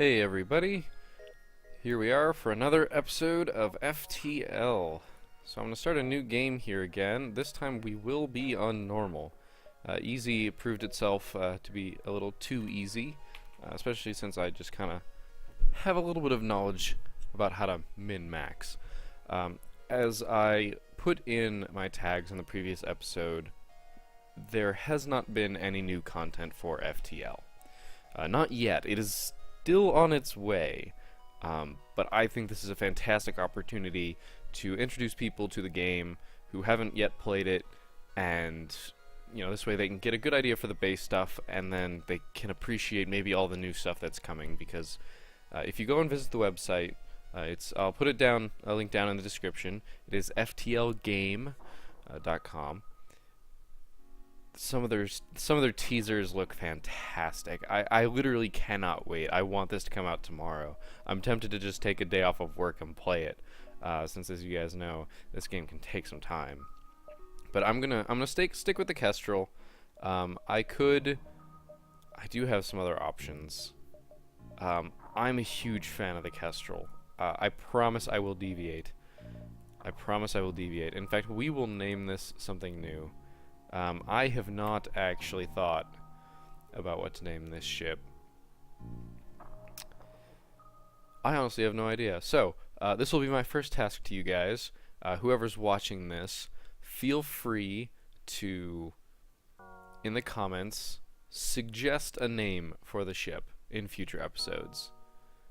Hey everybody, here we are for another episode of FTL. So I'm going to start a new game here again. This time we will be on normal. Easy proved itself to be a little too easy, especially since I just kind of have a little bit of knowledge about how to min-max. As I put in my tags in the previous episode, there has not been any new content for FTL. Not yet. It is still on its way, but I think this is a fantastic opportunity to introduce people to the game who haven't yet played it, and this way they can get a good idea for the base stuff, and then they can appreciate maybe all the new stuff that's coming. Because if you go and visit the website, I'll put it down, a link down in the description. It is ftlgame.com. Some of their teasers look fantastic. I literally cannot wait. I want this to come out tomorrow. I'm tempted to just take a day off of work and play it, since, as you guys know, this game can take some time. But I'm gonna stick with the Kestrel. I do have some other options. I'm a huge fan of the Kestrel. I promise I will deviate. I promise I will deviate. In fact, we will name this something new. I have not actually thought about what to name this ship. I honestly have no idea. So, this will be my first task to you guys. Whoever's watching this, feel free to, in the comments, suggest a name for the ship in future episodes.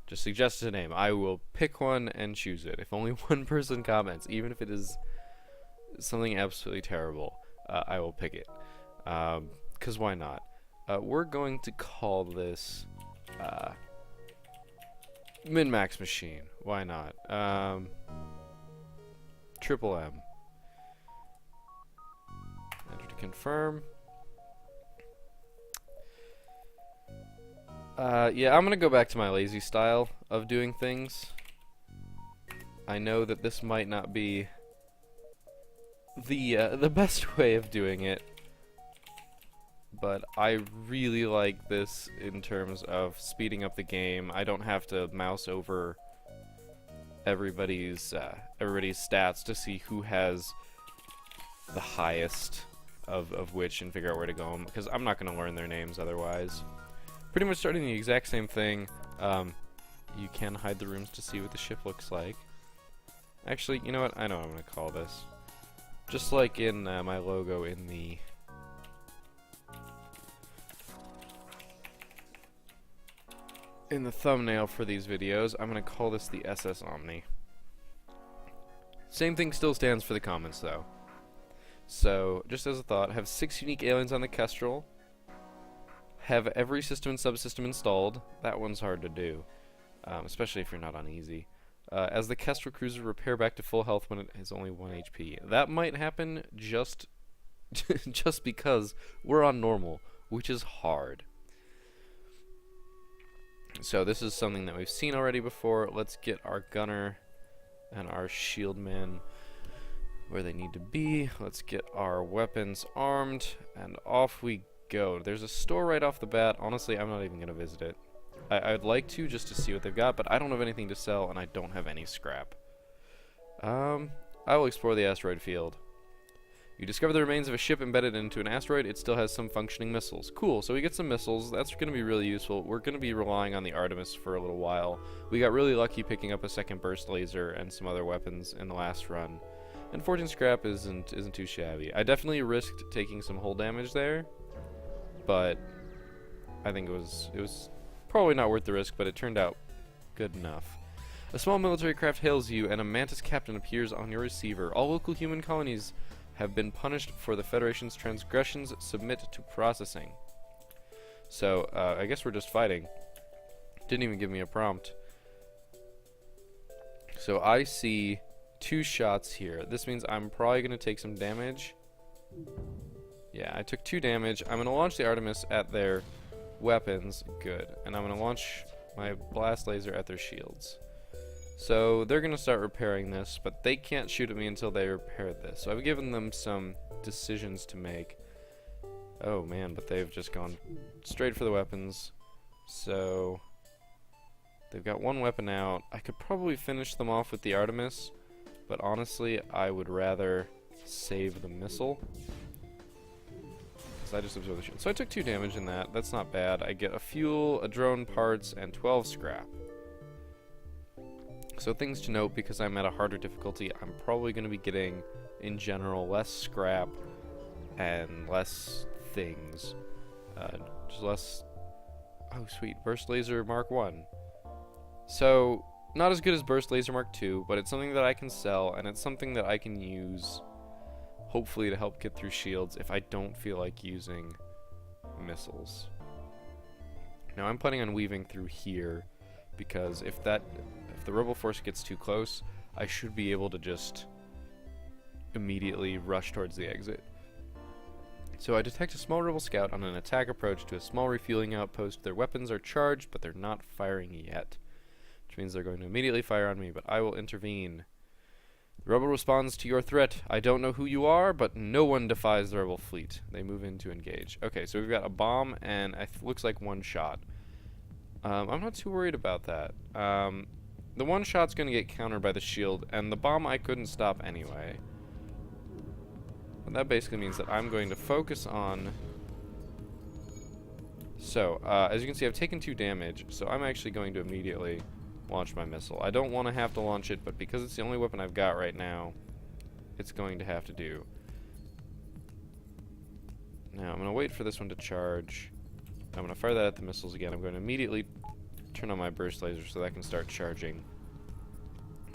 Just suggest a name. I will pick one and choose it. If only one person comments, even if it is something absolutely terrible, I will pick it. 'Cause why not? We're going to call this Min-Max Machine. Why not? Triple M. Enter to confirm. Yeah, I'm gonna go back to my lazy style of doing things. I know that this might not be the best way of doing it, but I really like this in terms of speeding up the game. I don't have to mouse over everybody's stats to see who has the highest of which and figure out where to go, because I'm not going to learn their names otherwise. Pretty much starting the exact same thing. You can hide the rooms to see what the ship looks like. Actually, you know what? I know what I'm going to call this. Just like in my logo in the thumbnail for these videos, I'm going to call this the SS Omni. Same thing still stands for the comments, though. So, just as a thought, have 6 unique aliens on the Kestrel. Have every system and subsystem installed. That one's hard to do, especially if you're not on easy. As the Kestrel cruiser, repair back to full health when it has only 1 HP. That might happen just because we're on normal, which is hard. So this is something that we've seen already before. Let's get our gunner and our shield man where they need to be. Let's get our weapons armed, and off we go. There's a store right off the bat. Honestly, I'm not even going to visit it. I'd like to, just to see what they've got, but I don't have anything to sell, and I don't have any scrap. I will explore the asteroid field. You discover the remains of a ship embedded into an asteroid. It still has some functioning missiles. Cool, so we get some missiles. That's going to be really useful. We're going to be relying on the Artemis for a little while. We got really lucky picking up a second burst laser and some other weapons in the last run. And 14 scrap isn't too shabby. I definitely risked taking some hull damage there, but I think it was probably not worth the risk, but it turned out good enough. A small military craft hails you, and a Mantis captain appears on your receiver. All local human colonies have been punished for the Federation's transgressions. Submit to processing. So, I guess we're just fighting. Didn't even give me a prompt. So I see 2 shots here. This means I'm probably going to take some damage. Yeah, I took 2 damage. I'm going to launch the Artemis at their weapons. Good. And I'm going to launch my blast laser at their shields. So they're going to start repairing this, but they can't shoot at me until they repair this. So I've given them some decisions to make. Oh man, but they've just gone straight for the weapons. So They've got one weapon out. I could probably finish them off with the Artemis, but honestly, I would rather save the missile. Because I just absorbed the shield. So I took 2 damage in that. That's not bad. I get a fuel, a drone parts, and 12 scrap. So things to note, because I'm at a harder difficulty, I'm probably going to be getting, in general, less scrap and less things. Just less... Oh, sweet. Burst Laser Mark 1. So, not as good as Burst Laser Mark 2, but it's something that I can sell, and it's something that I can use, hopefully, to help get through shields if I don't feel like using missiles. Now, I'm planning on weaving through here, because if the Rebel Force gets too close, I should be able to just immediately rush towards the exit. So I detect a small Rebel scout on an attack approach to a small refueling outpost. Their weapons are charged, but they're not firing yet, which means they're going to immediately fire on me, but I will intervene. The Rebel responds to your threat. I don't know who you are, but no one defies the Rebel fleet. They move in to engage. Okay, so we've got a bomb, and it looks like 1 shot. I'm not too worried about that. The 1 shot's going to get countered by the shield, and the bomb I couldn't stop anyway. And that basically means that I'm going to focus on... So, as you can see, I've taken 2 damage, so I'm actually going to immediately launch my missile. I don't want to have to launch it, but because it's the only weapon I've got right now, it's going to have to do. Now, I'm going to wait for this one to charge. I'm going to fire that at the missiles again. I'm going to immediately turn on my burst laser so that I can start charging.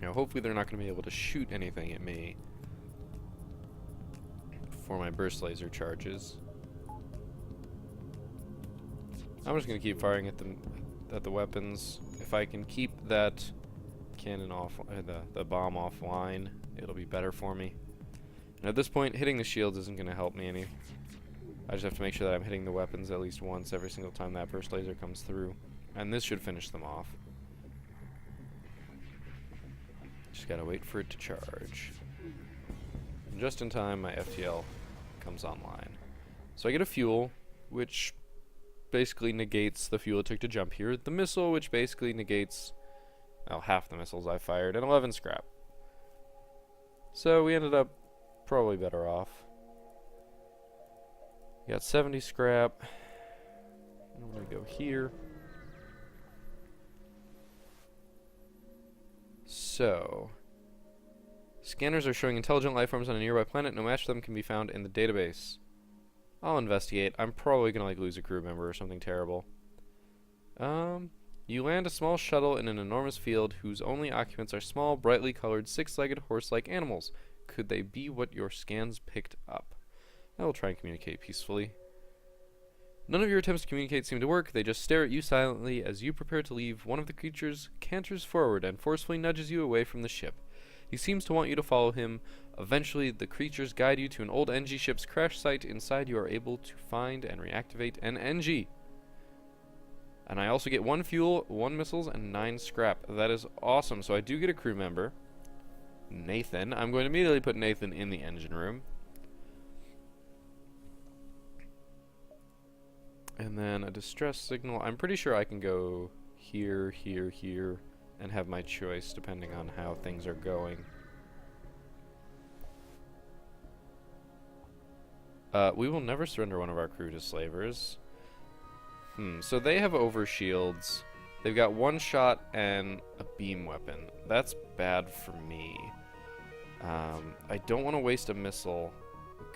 Now, hopefully they're not going to be able to shoot anything at me before my burst laser charges. I'm just going to keep firing at the weapons. If I can keep that cannon off, the bomb offline, it'll be better for me. And at this point, hitting the shields isn't going to help me any. I just have to make sure that I'm hitting the weapons at least once every single time that burst laser comes through. And this should finish them off. Just gotta wait for it to charge. And just in time, my FTL comes online. So I get a fuel, which basically negates the fuel it took to jump here. The missile, which basically negates, well, half the missiles I fired, and 11 scrap. So we ended up probably better off. We got 70 scrap. I'm gonna go here. So, scanners are showing intelligent life forms on a nearby planet. No match for them can be found in the database. I'll investigate. I'm probably gonna like lose a crew member or something terrible. You land a small shuttle in an enormous field whose only occupants are small, brightly colored, 6-legged, horse-like animals. Could they be what your scans picked up? I will try and communicate peacefully. None of your attempts to communicate seem to work. They just stare at you silently as you prepare to leave. One of the creatures canters forward and forcefully nudges you away from the ship. He seems to want you to follow him. Eventually, the creatures guide you to an old NG ship's crash site. Inside, you are able to find and reactivate an NG. And I also get 1 fuel, 1 missiles, and 9 scrap. That is awesome. So I do get a crew member, Nathan. I'm going to immediately put Nathan in the engine room. And then a distress signal. I'm pretty sure I can go here, here, here, and have my choice depending on how things are going. We will never surrender one of our crew to slavers. So they have overshields. They've got 1 shot and a beam weapon. That's bad for me. I don't want to waste a missile.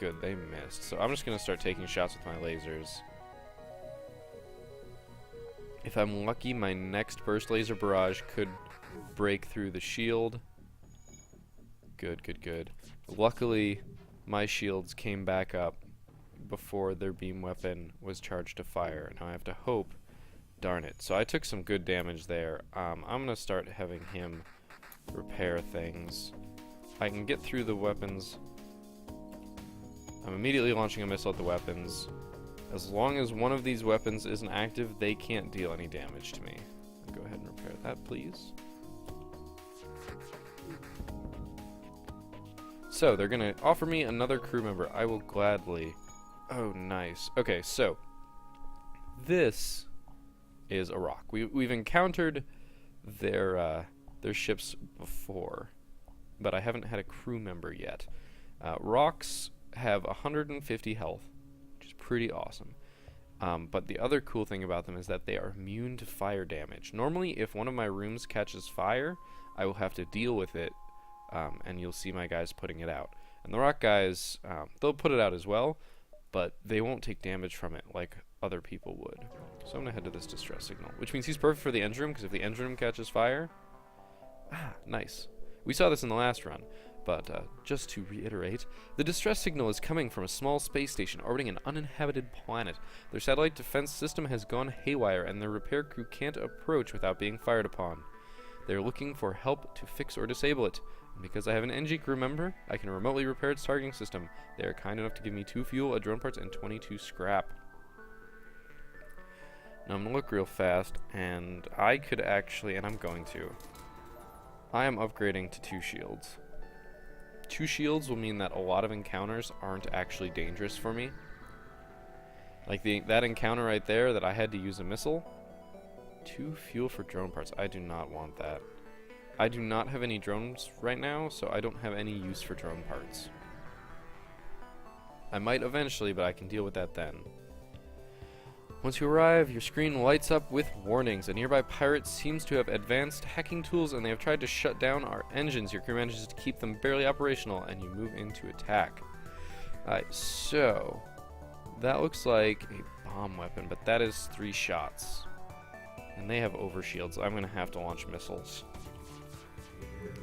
Good, they missed. So I'm just going to start taking shots with my lasers. If I'm lucky, my next burst laser barrage could break through the shield. Good, good, good. Luckily, my shields came back up before their beam weapon was charged to fire. Now I have to hope. Darn it. So I took some good damage there. I'm going to start having him repair things. I can get through the weapons. I'm immediately launching a missile at the weapons. As long as one of these weapons isn't active, they can't deal any damage to me. I'll go ahead and repair that, please. So, they're going to offer me another crew member. I will gladly... Oh, nice. Okay, so... This is a rock. We've encountered their ships before, but I haven't had a crew member yet. Rocks have 150 health, which is pretty awesome. But the other cool thing about them is that they are immune to fire damage. Normally, if one of my rooms catches fire, I will have to deal with it, and you'll see my guys putting it out. And the rock guys, they'll put it out as well, but they won't take damage from it like other people would. So I'm going to head to this distress signal, which means he's perfect for the engine room, because if the engine room catches fire... Ah, nice. We saw this in the last run. But just to reiterate, the distress signal is coming from a small space station orbiting an uninhabited planet. Their satellite defense system has gone haywire, and their repair crew can't approach without being fired upon. They're looking for help to fix or disable it. And because I have an NG crew member, I can remotely repair its targeting system. They are kind enough to give me 2 fuel, a drone parts, and 22 scrap. Now I'm going to look real fast, and I could actually, and I'm going to, I am upgrading to 2 shields. 2 shields will mean that a lot of encounters aren't actually dangerous for me. Like that encounter right there that I had to use a missile. 2 fuel for drone parts. I do not want that. I do not have any drones right now, so I don't have any use for drone parts. I might eventually, but I can deal with that then. Once you arrive, your screen lights up with warnings. A nearby pirate seems to have advanced hacking tools, and they have tried to shut down our engines. Your crew manages to keep them barely operational, and you move into attack. Alright, so that looks like a bomb weapon, but that is 3 shots. And they have overshields. I'm going to have to launch missiles.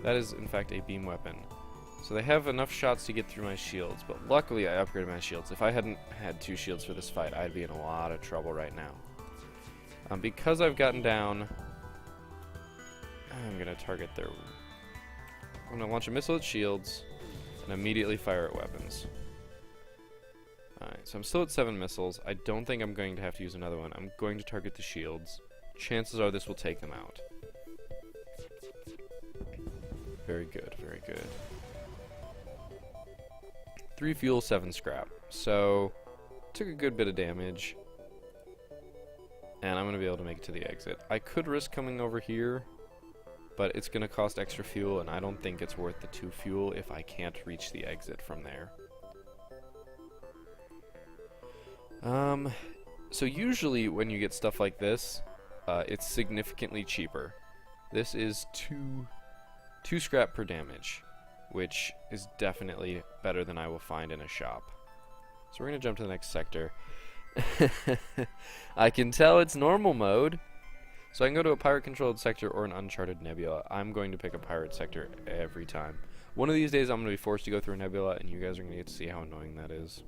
That is, in fact, a beam weapon. So they have enough shots to get through my shields, but luckily I upgraded my shields. If I hadn't had 2 shields for this fight, I'd be in a lot of trouble right now. Because I've gotten down, I'm going to target their... I'm going to launch a missile at shields and immediately fire at weapons. Alright, so I'm still at 7 missiles. I don't think I'm going to have to use another one. I'm going to target the shields. Chances are this will take them out. Very good, very good. 3 fuel, 7 scrap. So, took a good bit of damage. And I'm going to be able to make it to the exit. I could risk coming over here, but it's going to cost extra fuel, and I don't think it's worth the 2 fuel if I can't reach the exit from there. So usually when you get stuff like this, it's significantly cheaper. This is 2 scrap per damage, which is definitely better than I will find in a shop. So we're going to jump to the next sector. I can tell it's normal mode. So I can go to a pirate-controlled sector or an uncharted nebula. I'm going to pick a pirate sector every time. One of these days I'm going to be forced to go through a nebula, and you guys are going to get to see how annoying that is.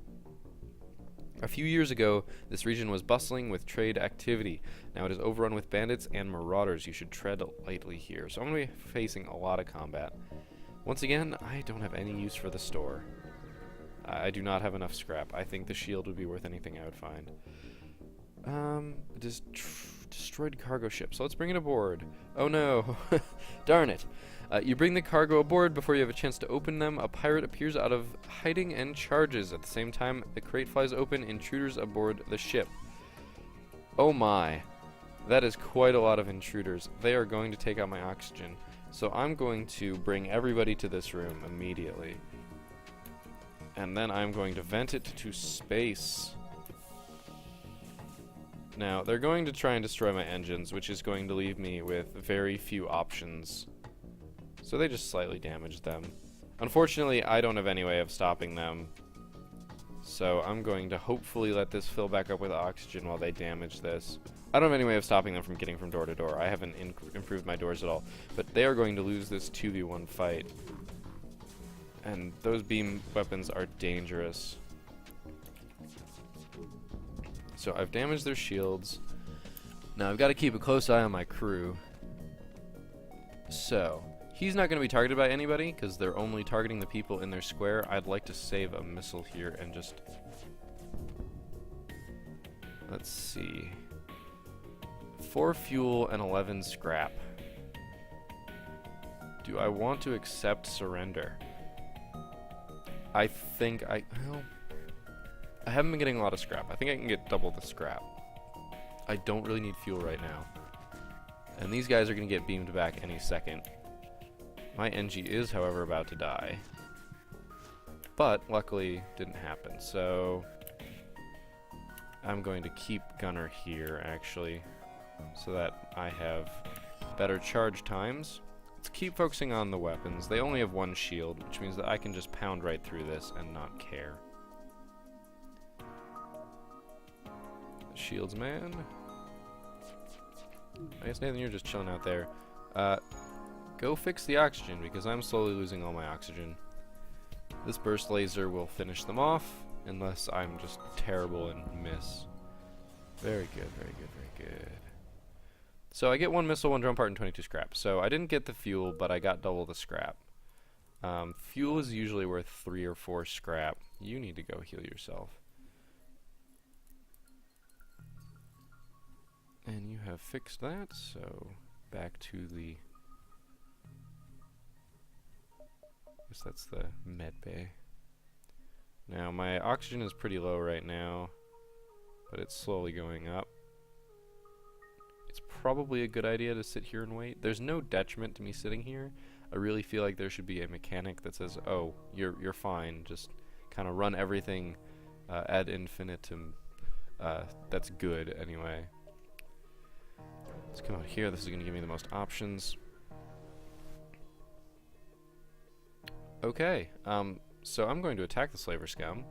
A few years ago, this region was bustling with trade activity. Now it is overrun with bandits and marauders. You should tread lightly here. So I'm going to be facing a lot of combat. Once again, I don't have any use for the store. I do not have enough scrap. I think the shield would be worth anything I would find. Destroyed cargo ship. So let's bring it aboard. Oh no. Darn it. You bring the cargo aboard before you have a chance to open them. A pirate appears out of hiding and charges. At the same time, the crate flies open. Intruders aboard the ship. Oh my. That is quite a lot of intruders. They are going to take out my oxygen. So I'm going to bring everybody to this room immediately. And then I'm going to vent it to space. Now, they're going to try and destroy my engines, which is going to leave me with very few options. So they just slightly damaged them. Unfortunately, I don't have any way of stopping them. So I'm going to hopefully let this fill back up with oxygen while they damage this. I don't have any way of stopping them from getting from door to door. I haven't improved my doors at all. But they are going to lose this 2v1 fight. And those beam weapons are dangerous. So I've damaged their shields. Now I've got to keep a close eye on my crew. So, he's not going to be targeted by anybody because they're only targeting the people in their square. I'd like to save a missile here and just... Let's see. 4 fuel and 11 scrap. Do I want to accept surrender? I think well, I haven't been getting a lot of scrap. I think I can get double the scrap. I don't really need fuel right now. And these guys are going to get beamed back any second. My NG is, however, about to die. But, luckily, didn't happen. So, I'm going to keep Gunner here, actually, so that I have better charge times. Let's keep focusing on the weapons. They only have one shield, which means that I can just pound right through this and not care. Shields, man. I guess, Nathan, you're just chilling out there. Go fix the oxygen, because I'm slowly losing all my oxygen. This burst laser will finish them off, unless I'm just terrible and miss. Very good, very good, very good. So I get 1 missile, 1 drone part, and 22 scrap. So I didn't get the fuel, but I got double the scrap. Fuel is usually worth 3 or 4 scrap. You need to go heal yourself. And you have fixed that, so back to the... I guess that's the med bay. Now, my oxygen is pretty low right now, but it's slowly going up. It's probably a good idea to sit here and wait. There's no detriment to me sitting here. I really feel like there should be a mechanic that says, oh, you're fine, just kind of run everything ad infinitum. That's good, anyway. Let's come out here. This is going to give me the most options. Okay, so I'm going to attack the Slaver Scum.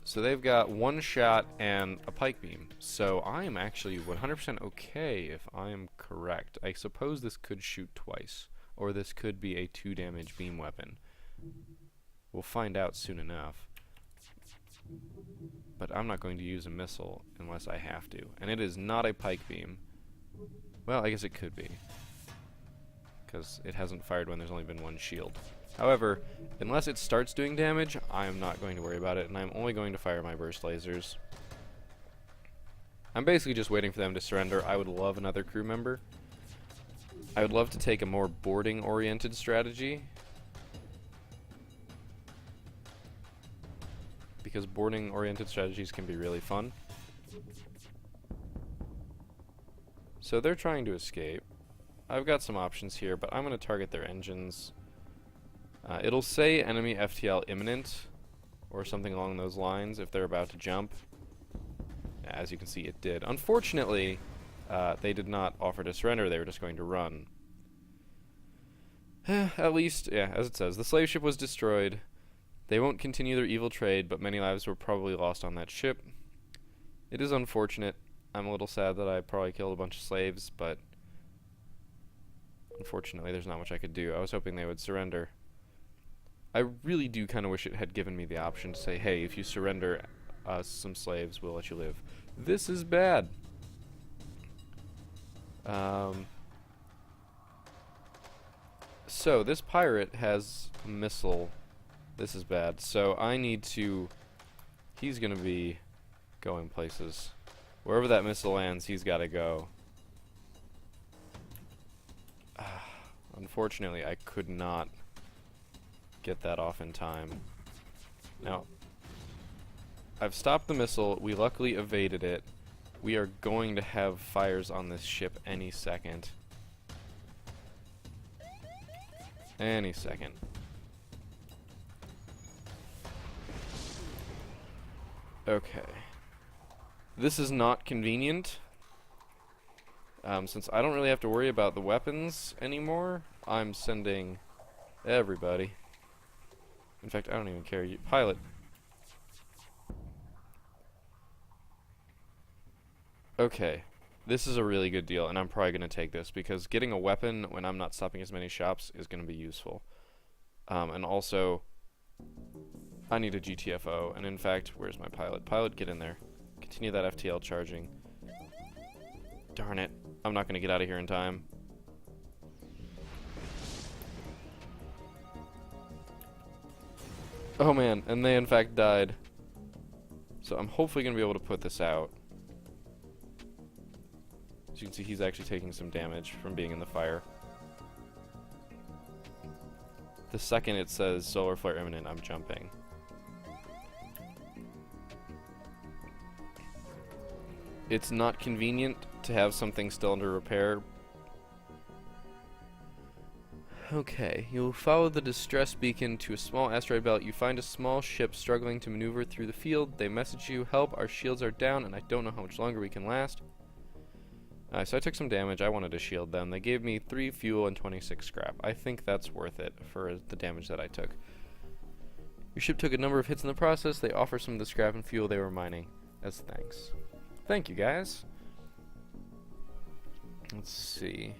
So they've got 1 shot and a pike beam. So I am actually 100% okay if I am correct. I suppose this could shoot twice, or this could be a 2 damage beam weapon. We'll find out soon enough. But I'm not going to use a missile unless I have to. And it is not a pike beam. Well, I guess it could be, because it hasn't fired when there's only been 1 shield. However, unless it starts doing damage, I'm not going to worry about it, and I'm only going to fire my burst lasers. I'm basically just waiting for them to surrender. I would love another crew member. I would love to take a more boarding-oriented strategy, because boarding-oriented strategies can be really fun. So they're trying to escape. I've got some options here, but I'm going to target their engines. It'll say enemy FTL imminent, or something along those lines, if they're about to jump. As you can see, it did. Unfortunately, they did not offer to surrender. They were just going to run. At least, yeah, as it says, the slave ship was destroyed. They won't continue their evil trade, but many lives were probably lost on that ship. It is unfortunate. I'm a little sad that I probably killed a bunch of slaves, but unfortunately there's not much I could do. I was hoping they would surrender. I really do kind of wish it had given me the option to say, hey, if you surrender us some slaves, we'll let you live. This is bad. So this pirate has a missile. This is bad. So I need to... He's going to be going places. Wherever that missile lands, he's got to go. Unfortunately, I could not get that off in time. Now, I've stopped the missile. We luckily evaded it. We are going to have fires on this ship any second. Any second. Okay. This is not convenient. Since I don't really have to worry about the weapons anymore, I'm sending everybody. In fact, I don't even care. Pilot. Okay. This is a really good deal, and I'm probably going to take this, because getting a weapon when I'm not stopping as many shops is going to be useful. And also, I need a GTFO, and in fact, where's my pilot? Pilot, get in there. Continue that FTL charging. Darn it. I'm not going to get out of here in time. Oh man, and they in fact died. So I'm hopefully going to be able to put this out. As you can see, he's actually taking some damage from being in the fire. The second it says solar flare imminent, I'm jumping. It's not convenient to have something still under repair. Okay, you'll follow the distress beacon to a small asteroid belt. You find a small ship struggling to maneuver through the field. They message you, help, our shields are down, and I don't know how much longer we can last. So I took some damage. I wanted to shield them. They gave me 3 fuel and 26 scrap. I think that's worth it for the damage that I took. Your ship took a number of hits in the process. They offer some of the scrap and fuel they were mining as thanks. Thank you, guys. Let's see.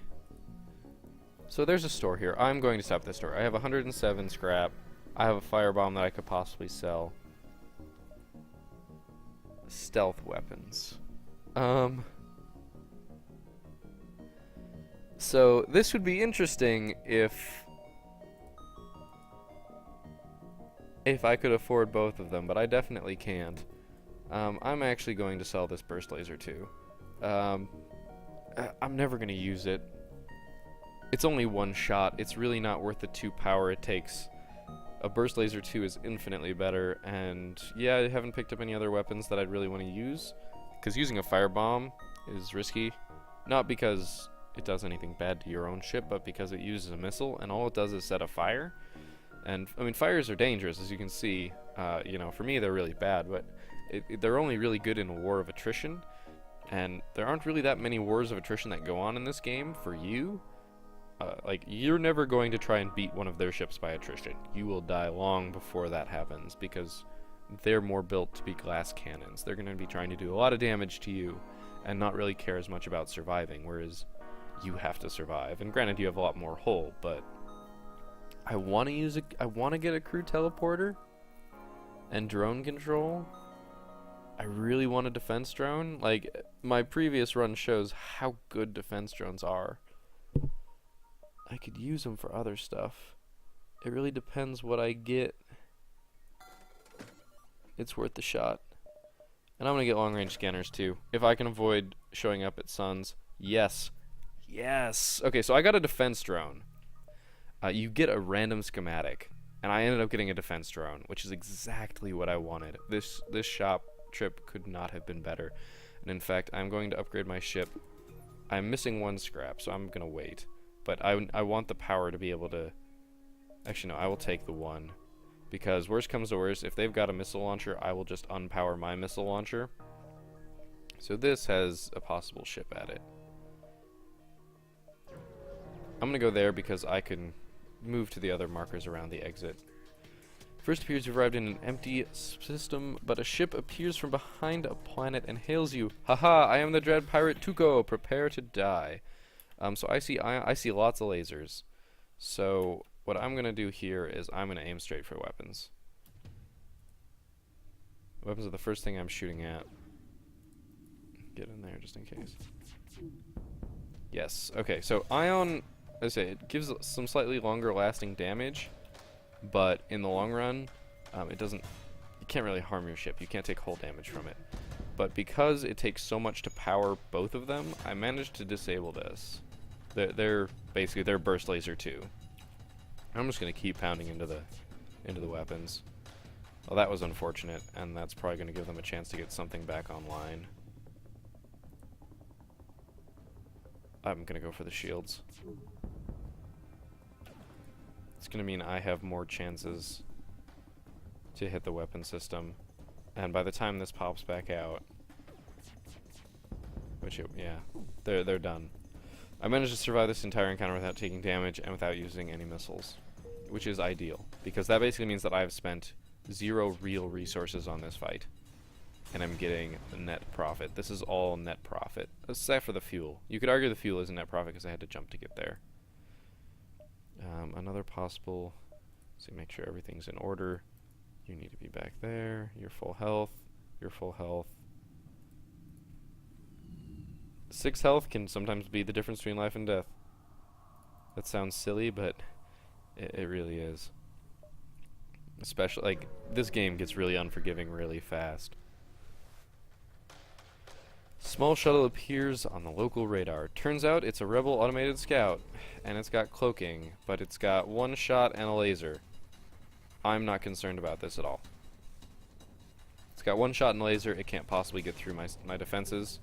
So there's a store here. I'm going to stop at this store. I have 107 scrap. I have a firebomb that I could possibly sell. Stealth weapons. So this would be interesting if I could afford both of them, but I definitely can't. I'm actually going to sell this burst laser too. I'm never going to use it. It's only 1 shot. It's really not worth the 2 power it takes. A burst laser 2 is infinitely better, and yeah, I haven't picked up any other weapons that I'd really want to use, because using a firebomb is risky. Not because it does anything bad to your own ship, but because it uses a missile, and all it does is set a fire. And, I mean, fires are dangerous, as you can see. You know, for me, they're really bad, but they're only really good in a war of attrition. And there aren't really that many wars of attrition that go on in this game for you. Like, you're never going to try and beat one of their ships by attrition. You will die long before that happens, because they're more built to be glass cannons. They're going to be trying to do a lot of damage to you, and not really care as much about surviving, whereas you have to survive. And granted, you have a lot more hull, but I want to get a crew teleporter and drone control. I really want a defense drone. Like, my previous run shows how good defense drones are. I could use them for other stuff. It really depends what I get. It's worth the shot. And I'm going to get long-range scanners too. If I can avoid showing up at suns. Yes. Yes! Okay, so I got a defense drone. You get a random schematic. And I ended up getting a defense drone, which is exactly what I wanted. This shop trip could not have been better. And in fact, I'm going to upgrade my ship. I'm missing 1 scrap, so I'm going to wait. But I want the power to be able to... Actually, no, I will take the 1. Because worst comes to worst, if they've got a missile launcher, I will just unpower my missile launcher. So this has a possible ship at it. I'm going to go there because I can move to the other markers around the exit. First appears you've arrived in an empty system, but a ship appears from behind a planet and hails you. Haha, I am the dread pirate Tuco. Prepare to die. So I see lots of lasers. So what I'm going to do here is I'm going to aim straight for weapons. Weapons are the first thing I'm shooting at. Get in there just in case. Yes. Okay, so ion, as I say, it gives some slightly longer lasting damage, but in the long run, it doesn't, you can't really harm your ship. You can't take hull damage from it. But because it takes so much to power both of them, I managed to disable this. They're basically, they're burst laser 2. I'm just going to keep pounding into the weapons. Well, that was unfortunate, and that's probably going to give them a chance to get something back online. I'm going to go for the shields. It's going to mean I have more chances to hit the weapon system. And by the time this pops back out, which, yeah, they're done. I managed to survive this entire encounter without taking damage and without using any missiles, which is ideal, because that basically means that I've spent 0 real resources on this fight, and I'm getting a net profit. This is all net profit, except for the fuel. You could argue the fuel is a net profit because I had to jump to get there. Another possible, so make sure everything's in order. You need to be back there. You're full health. You're full health. 6 health can sometimes be the difference between life and death. That sounds silly, but it really is. Especially, like, this game gets really unforgiving really fast. Small shuttle appears on the local radar. Turns out it's a rebel automated scout, and it's got cloaking, but it's got 1 shot and a laser. I'm not concerned about this at all. It's got 1 shot and a laser. It can't possibly get through my defenses.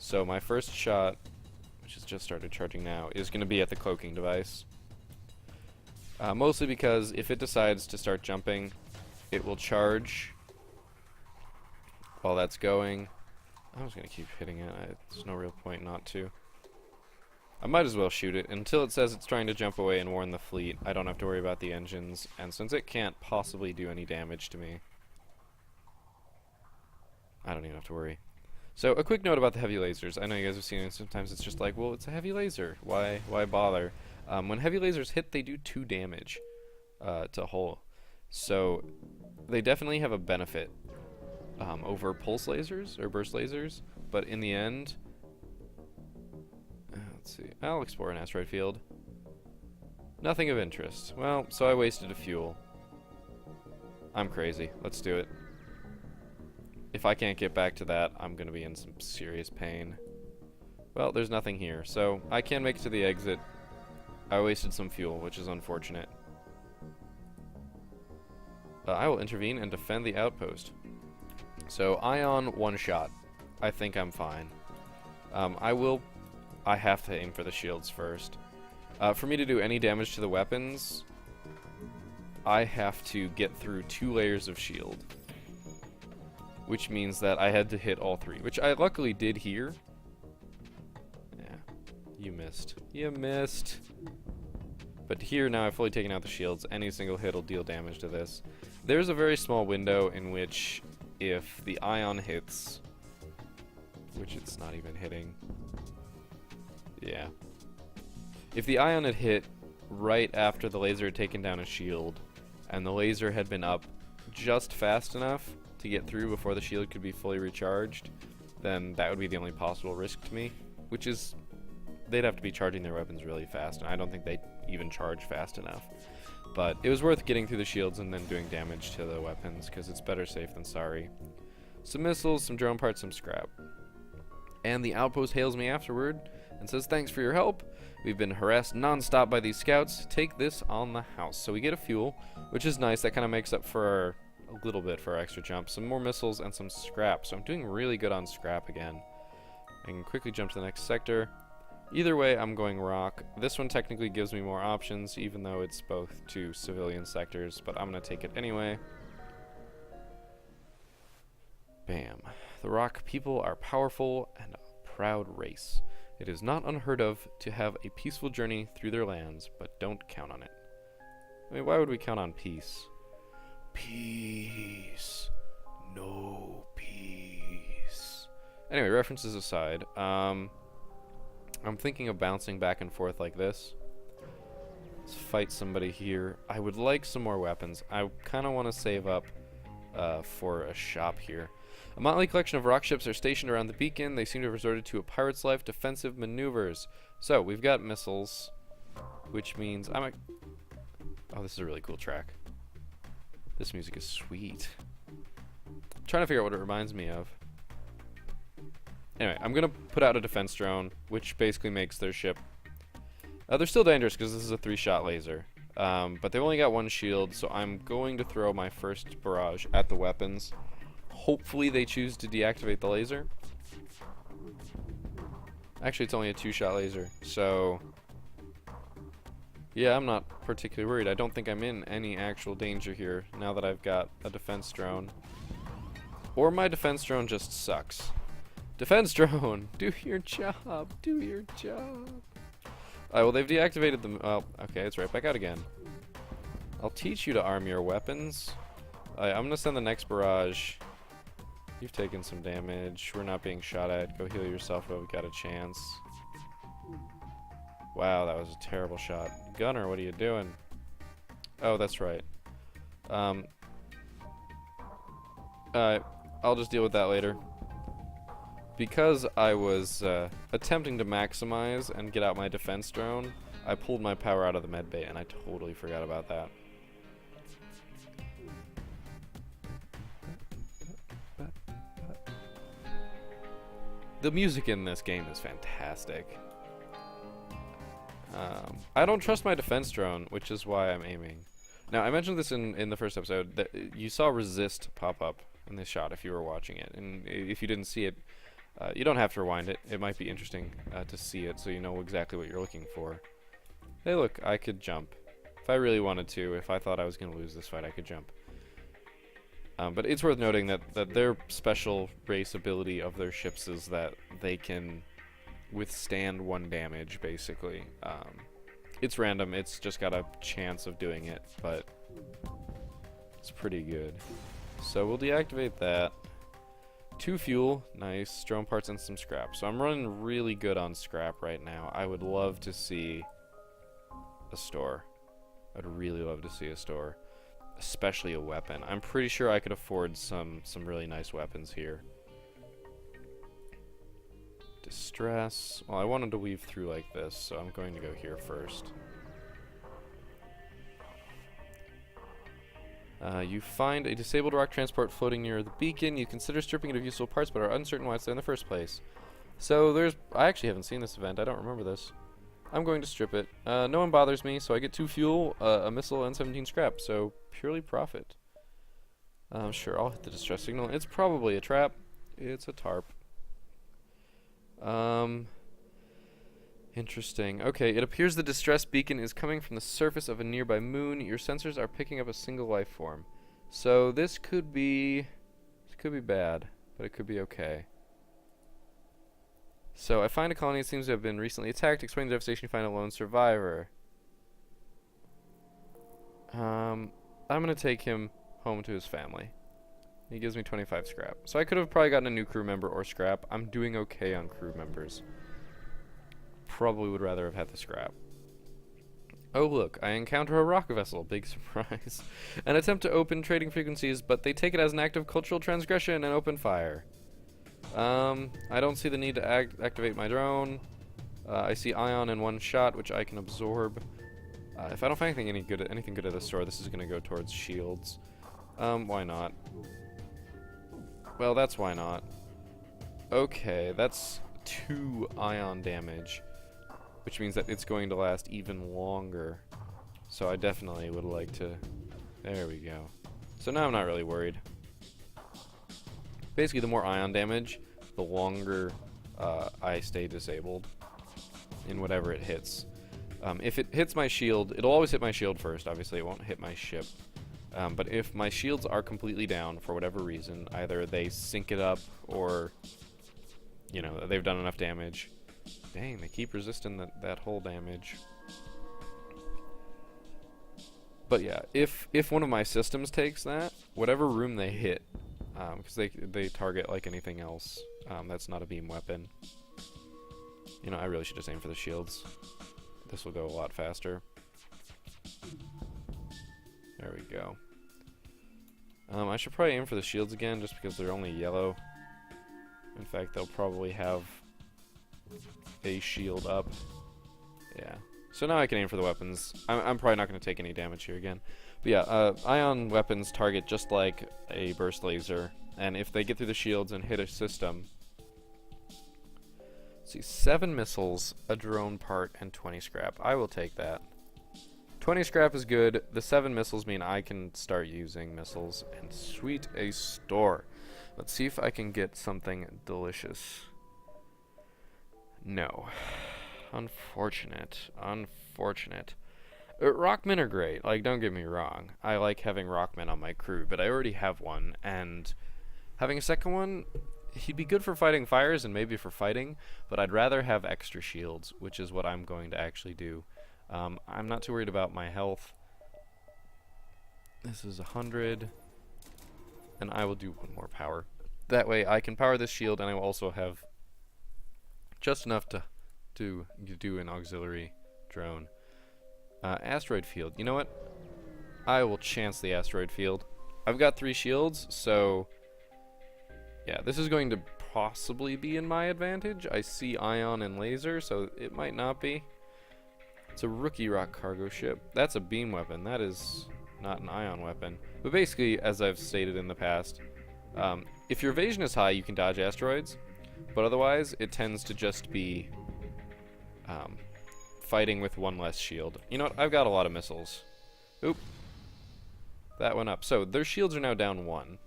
So my first shot, which has just started charging now, is going to be at the cloaking device. Mostly because if it decides to start jumping, it will charge while that's going. I'm just going to keep hitting it. There's no real point not to. I might as well shoot it until it says it's trying to jump away and warn the fleet. I don't have to worry about the engines, and since it can't possibly do any damage to me, I don't even have to worry. So a quick note about the heavy lasers. I know you guys have seen it. Sometimes it's just like, well, it's a heavy laser. Why bother? When heavy lasers hit, they do 2 damage to hull. So they definitely have a benefit over pulse lasers or burst lasers. But in the end, let's see. I'll explore an asteroid field. Nothing of interest. Well, so I wasted a fuel. I'm crazy. Let's do it. If I can't get back to that, I'm going to be in some serious pain. Well, there's nothing here, so I can make it to the exit. I wasted some fuel, which is unfortunate. I will intervene and defend the outpost. So, ion 1 shot. I think I'm fine. I have to aim for the shields first. For me to do any damage to the weapons, I have to get through 2 layers of shield. Which means that I had to hit all 3, which I luckily did here. Yeah, you missed. You missed. But here now I've fully taken out the shields. Any single hit will deal damage to this. There's a very small window in which if the ion hits, which it's not even hitting. Yeah. If the ion had hit right after the laser had taken down a shield, and the laser had been up just fast enough to get through before the shield could be fully recharged, then that would be the only possible risk to me, which is they'd have to be charging their weapons really fast, and I don't think they even charge fast enough. But it was worth getting through the shields and then doing damage to the weapons, because it's better safe than sorry. Some missiles, some drone parts, some scrap. And the outpost hails me afterward and says, "Thanks for your help. We've been harassed non-stop by these scouts. Take this on the house." So we get a fuel, which is nice. That kind of makes up for a little bit for our extra jump. Some more missiles and some scrap. So I'm doing really good on scrap again. I can quickly jump to the next sector. Either way, I'm going rock. This one technically gives me more options, even though it's both 2 civilian sectors, but I'm going to take it anyway. Bam. The rock people are powerful and a proud race. It is not unheard of to have a peaceful journey through their lands, but don't count on it. I mean, why would we count on peace? Peace. No peace. Anyway, references aside, I'm thinking of bouncing back and forth like this. Let's fight somebody here. I would like some more weapons. I kind of want to save up for a shop here. A motley collection of rock ships are stationed around the beacon. They seem to have resorted to a pirate's life defensive maneuvers. So, we've got missiles, which means oh, this is a really cool track. This music is sweet. I'm trying to figure out what it reminds me of. Anyway, I'm going to put out a defense drone, which basically makes their ship... they're still dangerous because this is a 3-shot laser. But they've only got 1 shield, so I'm going to throw my first barrage at the weapons. Hopefully they choose to deactivate the laser. Actually, it's only a 2-shot laser, so... yeah, I'm not particularly worried. I don't think I'm in any actual danger here, now that I've got a defense drone. Or my defense drone just sucks. Defense drone! Do your job! Do your job! Alright, well, they've deactivated them. Oh, okay, it's right back out again. I'll teach you to arm your weapons. I'm gonna send the next barrage. You've taken some damage. We're not being shot at. Go heal yourself while we got a chance. Wow, that was a terrible shot. Gunner, what are you doing? Oh, that's right. I'll just deal with that later. Because I was attempting to maximize and get out my defense drone, I pulled my power out of the medbay, and I totally forgot about that. The music in this game is fantastic. I don't trust my defense drone, which is why I'm aiming. Now, I mentioned this in the first episode, that you saw resist pop up in this shot if you were watching it. And if you didn't see it, You don't have to rewind it. It might be interesting to see it so you know exactly what you're looking for. Hey look, I could jump. If I really wanted to, if I thought I was going to lose this fight, I could jump. But it's worth noting that their special race ability of their ships is that they can withstand 1 damage, basically. It's random, it's just got a chance of doing it, but it's pretty good. So we'll deactivate that. 2 fuel, nice, drone parts and some scrap. So I'm running really good on scrap right now. I would love to see a store. I'd really love to see a store. Especially a weapon. I'm pretty sure I could afford some really nice weapons here. Distress. Well, I wanted to weave through like this, so I'm going to go here first. You find a disabled rock transport floating near the beacon. You consider stripping it of useful parts, but are uncertain why it's there in the first place. So I actually haven't seen this event. I don't remember this. I'm going to strip it. No one bothers me, so I get 2 fuel, a missile, and 17 scrap. So purely profit. Sure, I'll hit the distress signal. It's probably a trap. It's a tarp. Interesting. Okay, it appears the distress beacon is coming from the surface of a nearby moon. Your sensors are picking up a single life form. So this could be bad, but it could be okay. So I find a colony that seems to have been recently attacked. Explain the devastation, you find a lone survivor. I'm gonna take him home to his family. He gives me 25 scrap. So I could have probably gotten a new crew member or scrap. I'm doing okay on crew members. Probably would rather have had the scrap. Oh look, I encounter a rock vessel. Big surprise. An attempt to open trading frequencies, but they take it as an act of cultural transgression and open fire. I don't see the need to activate my drone. I see ion in 1 shot, which I can absorb. If I don't find anything good at the store, this is going to go towards shields. Why not? Well, that's why not. Okay, that's 2 ion damage, which means that it's going to last even longer. So I definitely would like to... There we go. So now I'm not really worried. Basically, the more ion damage, the longer I stay disabled in whatever it hits. If it hits my shield, it'll always hit my shield first. Obviously, it won't hit my ship. But if my shields are completely down for whatever reason, either they sync it up or, you know, they've done enough damage. Dang, they keep resisting that whole damage. But yeah, if one of my systems takes that, whatever room they hit, because they target like anything else that's not a beam weapon. You know, I really should just aim for the shields. This will go a lot faster. There we go. I should probably aim for the shields again, just because they're only yellow. In fact, they'll probably have a shield up. Yeah. So now I can aim for the weapons. I'm probably not going to take any damage here again. But yeah, ion weapons target just like a burst laser. And if they get through the shields and hit a system... Let's see, 7 missiles, a drone part, and 20 scrap. I will take that. 20 scrap is good. The 7 missiles mean I can start using missiles. And sweet, a store. Let's see if I can get something delicious. No. Unfortunate. Unfortunate. Rockmen are great. Like, don't get me wrong. I like having rockmen on my crew, but I already have one, and having a second one, he'd be good for fighting fires and maybe for fighting, but I'd rather have extra shields, which is what I'm going to actually do. I'm not too worried about my health. This is 100, and I will do 1 more power. That way I can power this shield, and I will also have just enough to do an auxiliary drone. Asteroid field. You know what? I will chance the asteroid field. I've got 3 shields, so yeah, this is going to possibly be in my advantage. I see ion and laser, so it might not be. It's a rookie rock cargo ship. That's a beam weapon. That is not an ion weapon. But basically, as I've stated in the past, if your evasion is high, you can dodge asteroids, but otherwise it tends to just be fighting with 1 less shield. You know what? I've got a lot of missiles. Oop. That went up. So their shields are now down 1.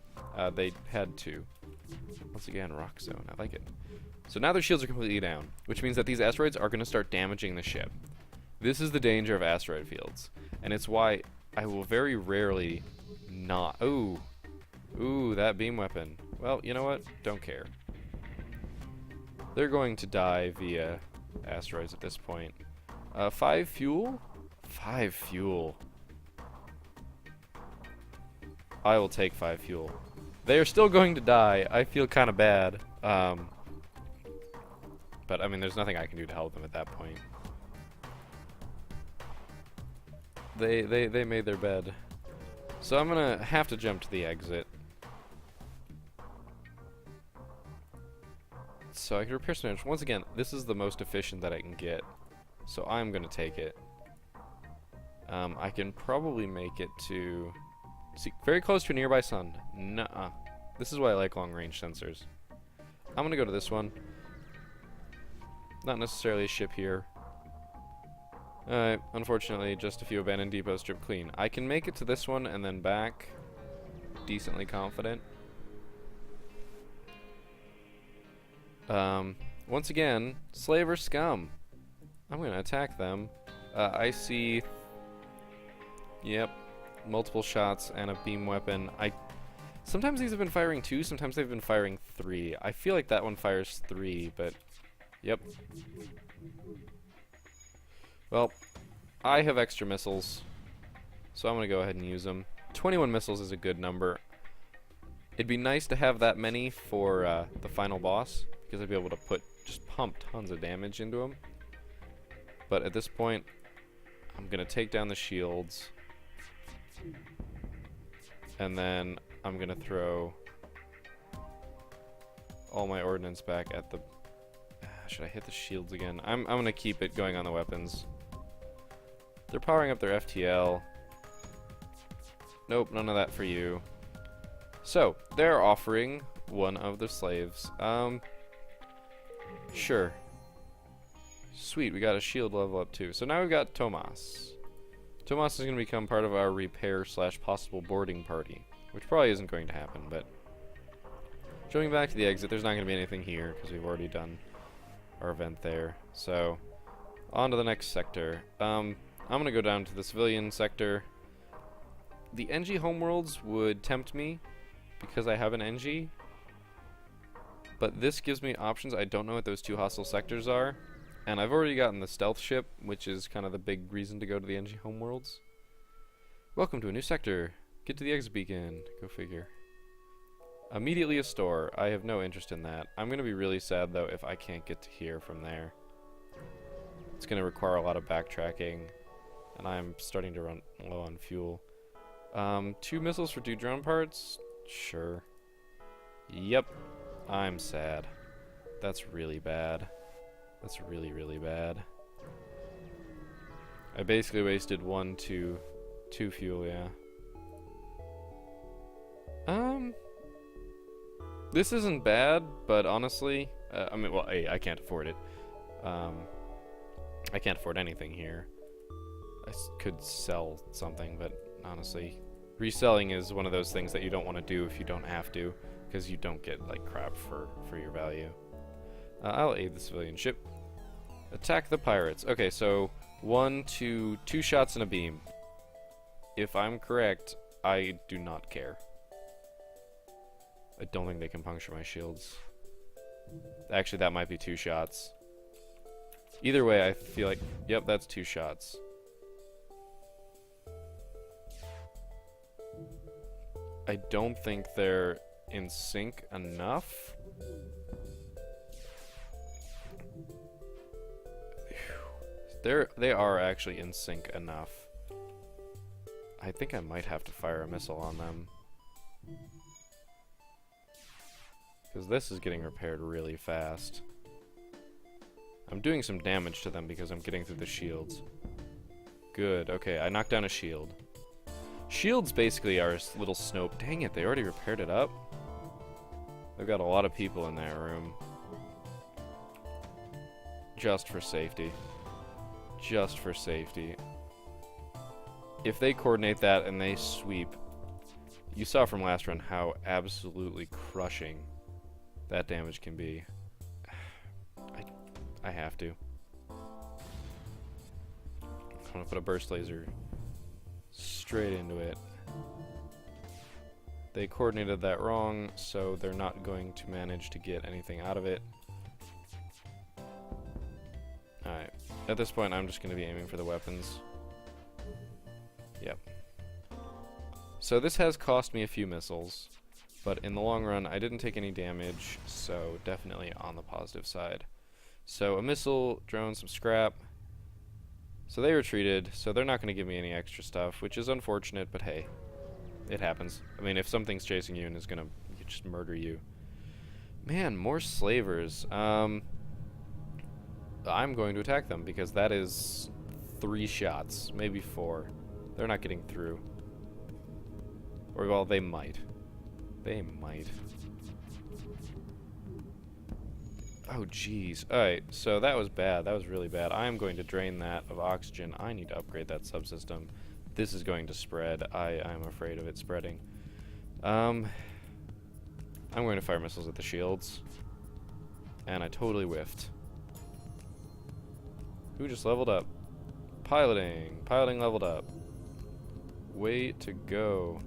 They had 2. Once again, rock zone. I like it. So now their shields are completely down, which means that these asteroids are going to start damaging the ship. This is the danger of asteroid fields, and it's why I will very rarely not... Ooh. Ooh, that beam weapon. Well, you know what? Don't care. They're going to die via asteroids at this point. 5 fuel? 5 fuel. I will take 5 fuel. They are still going to die. I feel kind of bad. But, I mean, there's nothing I can do to help them at that point. They made their bed. So I'm going to have to jump to the exit. So I can repair some damage. Once again, this is the most efficient that I can get. So I'm going to take it. I can probably make it to... See, very close to a nearby sun. Nuh-uh. This is why I like long-range sensors. I'm going to go to this one. Not necessarily a ship here. Unfortunately, just a few abandoned depots strip clean. I can make it to this one and then back. Decently confident. Once again, slaver scum. I'm going to attack them. I see... Yep. Multiple shots and a beam weapon. Sometimes these have been firing 2, sometimes they've been firing 3. I feel like that one fires 3, but... Yep. Well, I have extra missiles, so I'm going to go ahead and use them. 21 missiles is a good number. It'd be nice to have that many for the final boss, because I'd be able to just pump tons of damage into him. But at this point, I'm going to take down the shields. And then I'm going to throw all my ordnance back at the... should I hit the shields again? I'm going to keep it going on the weapons. They're powering up their FTL. Nope, none of that for you. So, they're offering one of the slaves. Sure. Sweet, we got a shield level up too. So now we've got Tomas. Tomas is going to become part of our repair / possible boarding party, which probably isn't going to happen, but... Jumping back to the exit, there's not going to be anything here, because we've already done our event there. So, on to the next sector. I'm going to go down to the civilian sector. The NG homeworlds would tempt me, because I have an NG, but this gives me options. I don't know what those 2 hostile sectors are. And I've already gotten the stealth ship, which is kind of the big reason to go to the NG homeworlds. Welcome to a new sector. Get to the exit beacon. Go figure. Immediately a store. I have no interest in that. I'm going to be really sad, though, if I can't get to here from there. It's going to require a lot of backtracking, and I'm starting to run low on fuel. 2 missiles for 2 drone parts? Sure. Yep. I'm sad. That's really bad. That's really, really bad. I basically wasted 2 fuel, yeah. This isn't bad, but honestly, I mean, well, I can't afford it. I can't afford anything here. I could sell something, but honestly, reselling is one of those things that you don't want to do if you don't have to, because you don't get, like, crap for your value. I'll aid the civilian ship. Attack the pirates. Okay, so 1, 2 shots and a beam. If I'm correct, I do not care. I don't think they can puncture my shields. Actually, that might be 2 shots. Either way, I feel like... Yep, that's 2 shots. I don't think they're in sync enough. They are actually in sync enough. I think I might have to fire a missile on them. Because this is getting repaired really fast. I'm doing some damage to them because I'm getting through the shields. Good, okay, I knocked down a shield. Shields basically are a little Snope. Dang it, they already repaired it up? They've got a lot of people in that room. Just for safety. Just for safety. If they coordinate that and they sweep, you saw from last run how absolutely crushing that damage can be. I have to. I'm gonna put a burst laser straight into it. They coordinated that wrong, so they're not going to manage to get anything out of it. Alright. At this point, I'm just going to be aiming for the weapons. Yep. So this has cost me a few missiles, but in the long run, I didn't take any damage, so definitely on the positive side. So a missile, drone, some scrap. So they retreated, so they're not going to give me any extra stuff, which is unfortunate, but hey, it happens. I mean, if something's chasing you and is going to just murder you. Man, more slavers. I'm going to attack them because that is 3 shots, maybe 4. They're not getting through. Or, well, they might. They might. Oh, jeez. Alright, so that was bad. That was really bad. I am going to drain that of oxygen. I need to upgrade that subsystem. This is going to spread. I'm afraid of it spreading. I'm going to fire missiles at the shields. And I totally whiffed. Who just leveled up? Piloting. Piloting leveled up. Way to go.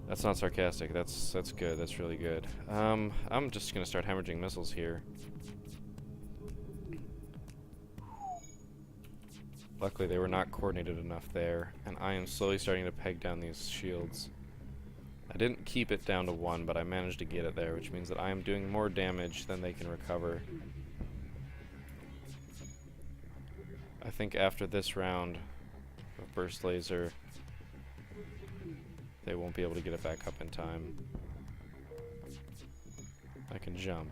That's not sarcastic. That's good. That's really good. I'm just gonna start hemorrhaging missiles here. Luckily, they were not coordinated enough there, and I am slowly starting to peg down these shields. I didn't keep it down to 1, but I managed to get it there, which means that I am doing more damage than they can recover. I think after this round of burst laser, they won't be able to get it back up in time. I can jump.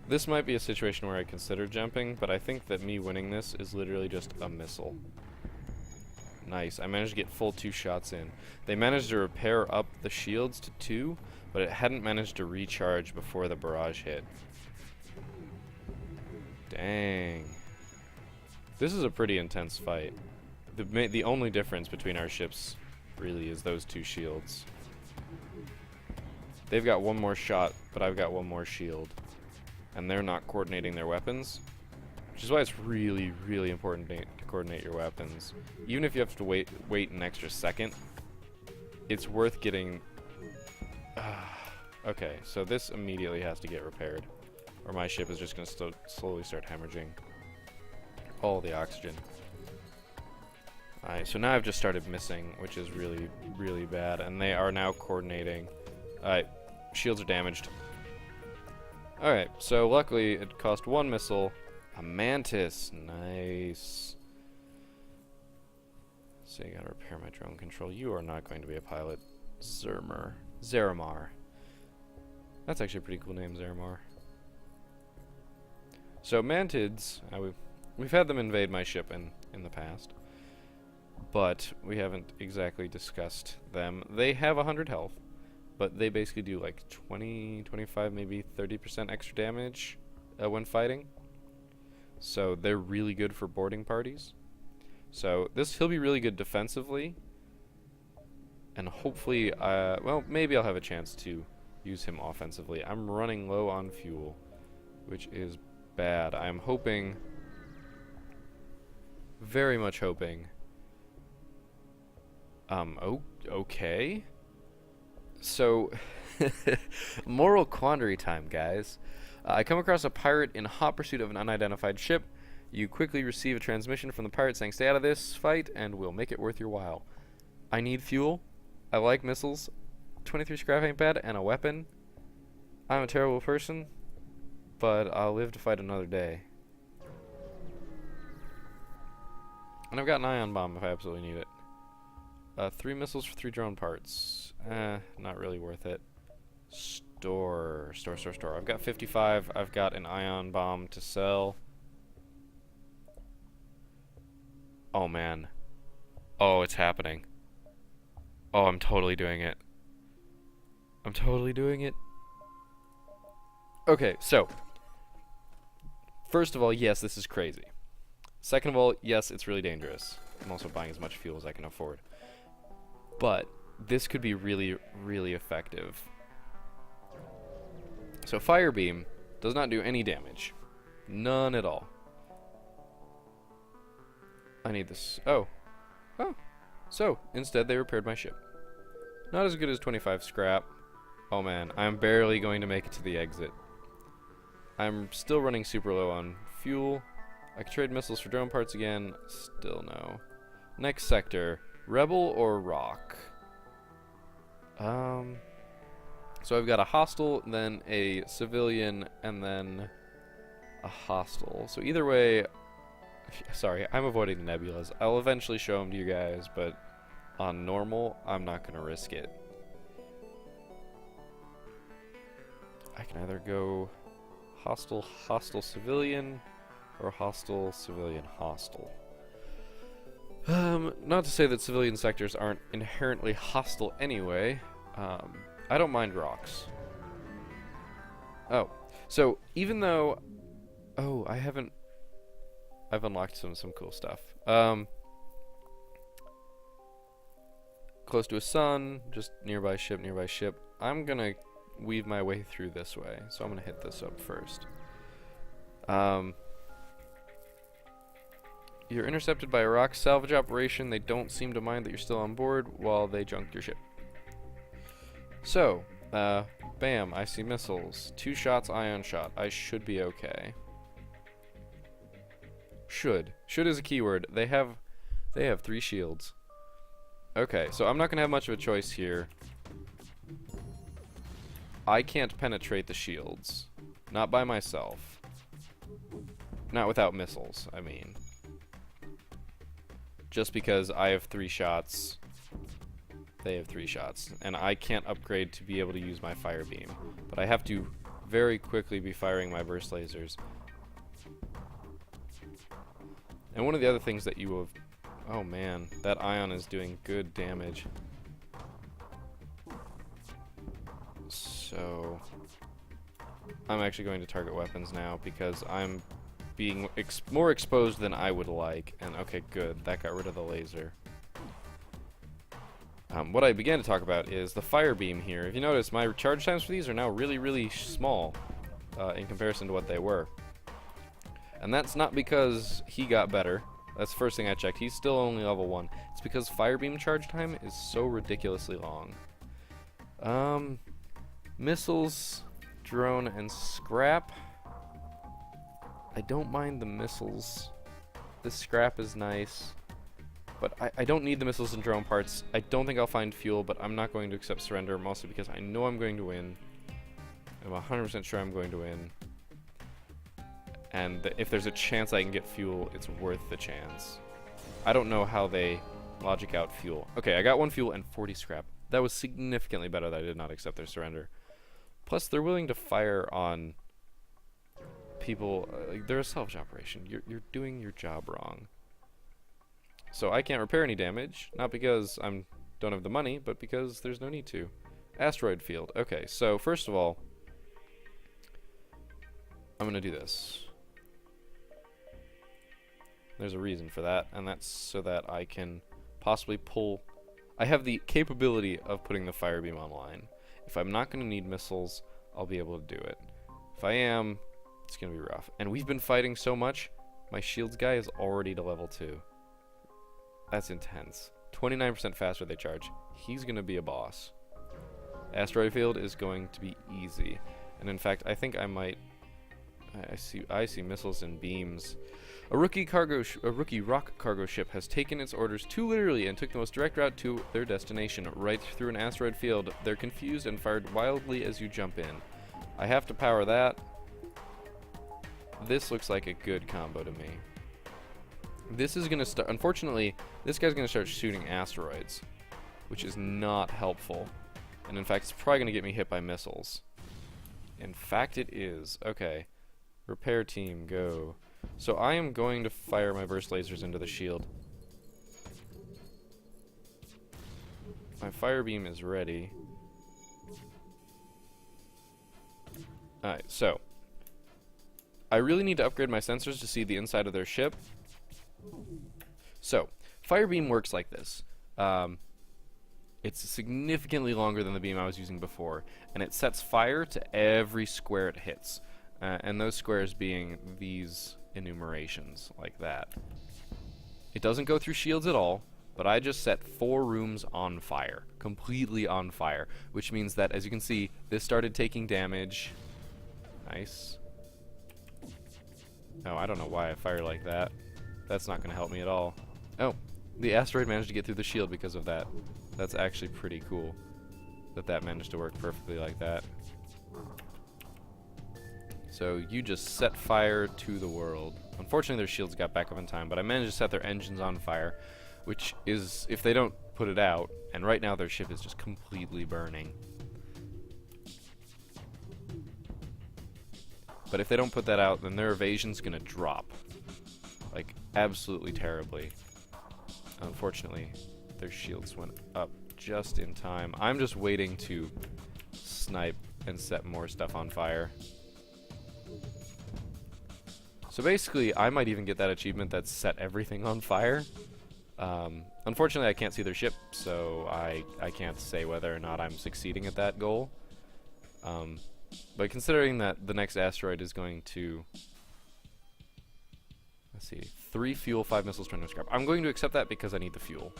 This might be a situation where I consider jumping, but I think that me winning this is literally just a missile. Nice. I managed to get full 2 shots in. They managed to repair up the shields to 2, but it hadn't managed to recharge before the barrage hit. Dang. This is a pretty intense fight. The only difference between our ships really is those 2 shields. They've got 1 more shot, but I've got 1 more shield. And they're not coordinating their weapons, which is why it's really, really important to coordinate your weapons. Even if you have to wait an extra second, it's worth getting... Okay, so this immediately has to get repaired, or my ship is just going to slowly start hemorrhaging all the oxygen. Alright, so now I've just started missing, which is really, really bad, and they are now coordinating. Alright, shields are damaged. Alright, so luckily it cost 1 missile. A mantis. Nice. So you gotta repair my drone control. You are not going to be a pilot. Zeramar. That's actually a pretty cool name, Zeramar. So mantids, we've had them invade my ship in the past, but we haven't exactly discussed them. They have 100 health, but they basically do like 20, 25, maybe 30% extra damage when fighting. So they're really good for boarding parties. So he'll be really good defensively, and hopefully, well, maybe I'll have a chance to use him offensively. I'm running low on fuel, which is bad. I'm hoping, very much hoping. Okay. So, moral quandary time, guys. I come across a pirate in hot pursuit of an unidentified ship. You quickly receive a transmission from the pirate saying, "Stay out of this fight, and we'll make it worth your while." I need fuel. I like missiles. 23 scrap ain't bad, and a weapon. I'm a terrible person, but I'll live to fight another day. And I've got an ion bomb if I absolutely need it. 3 missiles for 3 drone parts. Not really worth it. Store. I've got 55. I've got an ion bomb to sell. Oh, man. Oh, it's happening. Oh, I'm totally doing it. I'm totally doing it. Okay, so. First of all, yes, this is crazy. Second of all, yes, it's really dangerous. I'm also buying as much fuel as I can afford. But this could be really, really effective. So Fire Beam does not do any damage. None at all. I need this. Oh. Oh. So, instead they repaired my ship. Not as good as 25 scrap. Oh man, I'm barely going to make it to the exit. I'm still running super low on fuel. I could trade missiles for drone parts again. Still no. Next sector. Rebel or Rock? So I've got a hostile, then a civilian, and then a hostile. So either way, sorry, I'm avoiding the nebulas. I'll eventually show them to you guys, but on normal, I'm not going to risk it. I can either go hostile, hostile, civilian, or hostile, civilian, hostile. Not to say that civilian sectors aren't inherently hostile anyway. I don't mind rocks. Oh, so even though... Oh, I've unlocked some cool stuff. Close to a sun, just nearby ship, nearby ship. I'm gonna weave my way through this way, so I'm gonna hit this up first. You're intercepted by a rock salvage operation. They don't seem to mind that you're still on board while they junk your ship. So, bam, I see missiles. 2 shots, ion shot. I should be okay. Should. Should is a keyword. They have 3 shields. Okay, so I'm not gonna have much of a choice here. I can't penetrate the shields. Not by myself. Not without missiles, I mean. Just because I have 3 shots, they have 3 shots, and I can't upgrade to be able to use my fire beam. But I have to very quickly be firing my burst lasers. And one of the other things that you have... Oh man, that ion is doing good damage. So... I'm actually going to target weapons now because I'm being more exposed than I would like. And okay, good. That got rid of the laser. What I began to talk about is the fire beam here. If you notice, my charge times for these are now really, really small in comparison to what they were. And that's not because he got better. That's the first thing I checked. He's still only level 1. It's because fire beam charge time is so ridiculously long. Missiles, drone, and scrap. I don't mind the missiles. The scrap is nice. But I don't need the missiles and drone parts. I don't think I'll find fuel, but I'm not going to accept surrender, mostly because I know I'm going to win. I'm 100% sure I'm going to win. And if there's a chance I can get fuel, it's worth the chance. I don't know how they logic out fuel. Okay, I got 1 fuel and 40 scrap. That was significantly better that I did not accept their surrender. Plus, they're willing to fire on people. Like, they're a salvage operation. You're doing your job wrong. So I can't repair any damage, not because I don't have the money, but because there's no need to. Asteroid field. Okay, so first of all, I'm going to do this. There's a reason for that, and that's so that I can possibly pull... I have the capability of putting the fire beam online. If I'm not going to need missiles, I'll be able to do it. If I am, it's going to be rough. And we've been fighting so much, my shields guy is already to level 2. That's intense. 29% faster they charge. He's going to be a boss. Asteroid field is going to be easy. And in fact, I think I might... I see missiles and beams. A rookie rock cargo ship has taken its orders too literally and took the most direct route to their destination, right through an asteroid field. They're confused and fired wildly as you jump in. I have to power that. This looks like a good combo to me. This is gonna start. Unfortunately, this guy's gonna start shooting asteroids, which is not helpful. And in fact, it's probably gonna get me hit by missiles. In fact, it is. Okay. Repair team, go. So I am going to fire my burst lasers into the shield. My fire beam is ready. Alright, so I really need to upgrade my sensors to see the inside of their ship. So, fire beam works like this. It's significantly longer than the beam I was using before, and it sets fire to every square it hits, and those squares being these enumerations, like that. It doesn't go through shields at all, but I just set 4 rooms on fire, completely on fire, which means that, as you can see, this started taking damage. Nice. Oh, I don't know why I fire like that. That's not going to help me at all. Oh, the asteroid managed to get through the shield because of that. That's actually pretty cool that that managed to work perfectly like that. So you just set fire to the world. Unfortunately, their shields got back up in time, but I managed to set their engines on fire, which is, if they don't put it out, and right now their ship is just completely burning. But if they don't put that out, then their evasion's gonna drop. Like, absolutely terribly. Unfortunately, their shields went up just in time. I'm just waiting to snipe and set more stuff on fire. So basically, I might even get that achievement that's set everything on fire. Unfortunately, I can't see their ship, so I can't say whether or not I'm succeeding at that goal. But considering that the next asteroid is going to... Let's see, 3 fuel, 5 missiles, 20 scrap. I'm going to accept that because I need the fuel.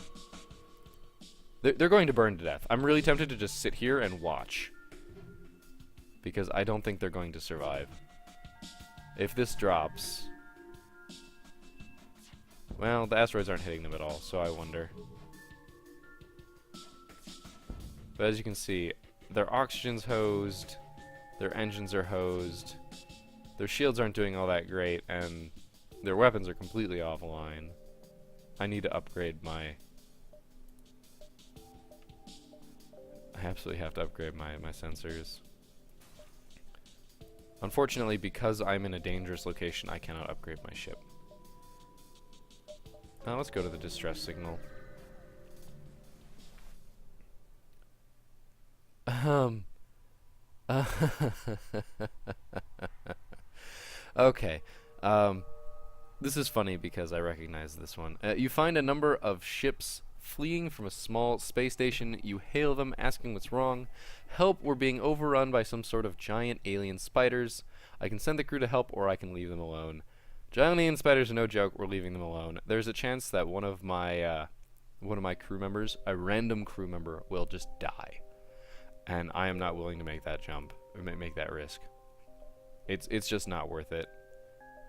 They're going to burn to death. I'm really tempted to just sit here and watch, because I don't think they're going to survive. If this drops... Well, the asteroids aren't hitting them at all, so I wonder. But as you can see, their oxygen's hosed, their engines are hosed, their shields aren't doing all that great, and their weapons are completely offline. I need to upgrade my... I absolutely have to upgrade my sensors. Unfortunately, because I'm in a dangerous location, I cannot upgrade my ship. Now let's go to the distress signal. Okay. This is funny because I recognize this one. You find a number of ships fleeing from a small space station. You hail them, asking what's wrong. Help, we're being overrun by some sort of giant alien spiders. I can send the crew to help, or I can leave them alone. Giant alien spiders are no joke, we're leaving them alone. There's a chance that one of my crew members, a random crew member, will just die. And I am not willing to make that jump, or make that risk. It's just not worth it.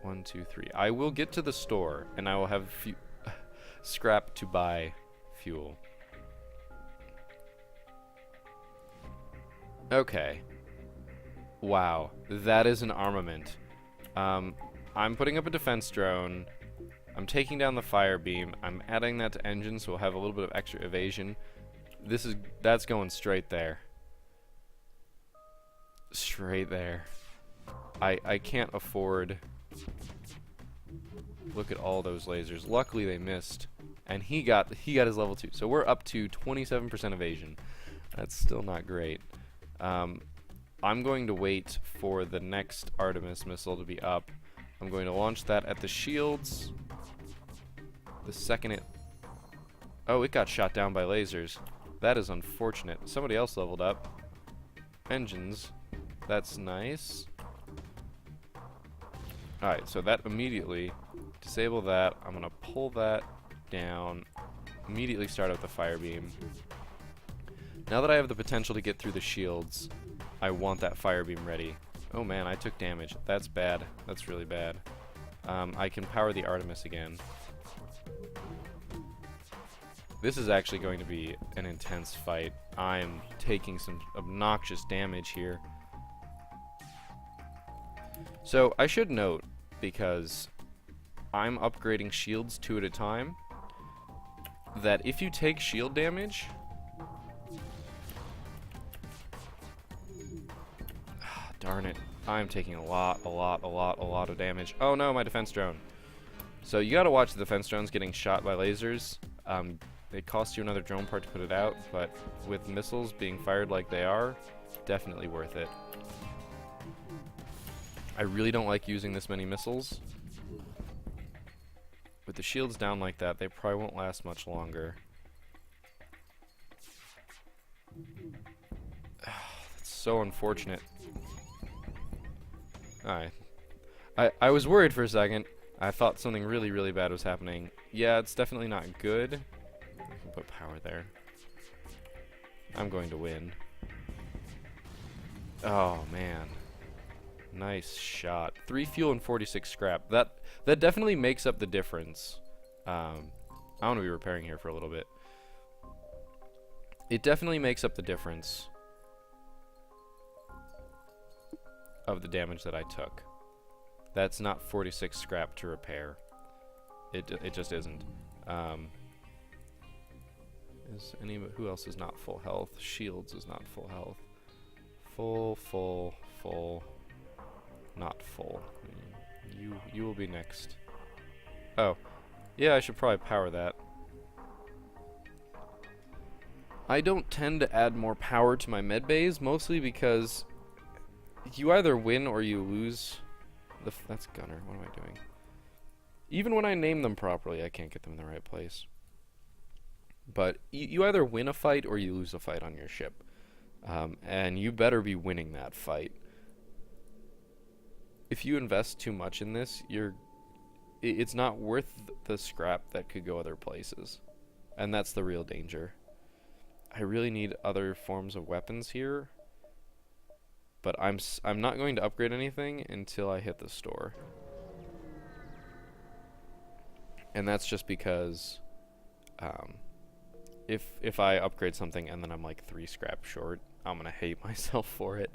1, 2, 3. I will get to the store, and I will have scrap to buy fuel. Okay. Wow, that is an armament. I'm putting up a defense drone. I'm taking down the fire beam. I'm adding that to engine, so we'll have a little bit of extra evasion. That's going straight there. Straight there. I can't afford... Look at all those lasers. Luckily they missed, and he got his level 2. So we're up to 27% evasion. That's still not great. I'm going to wait for the next Artemis missile to be up. I'm going to launch that at the shields. The second it... Oh, it got shot down by lasers. That is unfortunate. Somebody else leveled up. Engines. That's nice. Alright, so that immediately... Disable that. I'm going to pull that down. Immediately start up the fire beam. Now that I have the potential to get through the shields, I want that fire beam ready. Oh man, I took damage. That's bad. That's really bad. I can power the Artemis again. This is actually going to be an intense fight. I'm taking some obnoxious damage here. So I should note, because I'm upgrading shields 2 at a time, that if you take shield damage... Darn it. I'm taking a lot of damage. Oh no, my defense drone. So you gotta watch the defense drones getting shot by lasers. It costs you another drone part to put it out, but with missiles being fired like they are, definitely worth it. I really don't like using this many missiles. With the shields down like that, they probably won't last much longer. That's so unfortunate. Alright. I was worried for a second. I thought something really, really bad was happening. Yeah, it's definitely not good. I can put power there. I'm going to win. Oh, man. Nice shot. 3 fuel and 46 scrap. That definitely makes up the difference. I want to be repairing here for a little bit. It definitely makes up the difference of the damage that I took. That's not 46 scrap to repair. It just isn't. Who else is not full health? Shields is not full health. Full. Not full. You will be next. Oh. Yeah, I should probably power that. I don't tend to add more power to my med bays, mostly because you either win or you lose. That's Gunner. What am I doing? Even when I name them properly, I can't get them in the right place. But you either win a fight or you lose a fight on your ship. And you better be winning that fight. If you invest too much in this, it's not worth the scrap that could go other places. And that's the real danger. I really need other forms of weapons here. But I'm not going to upgrade anything until I hit the store. And that's just because if I upgrade something and then I'm like 3 scrap short, I'm gonna hate myself for it.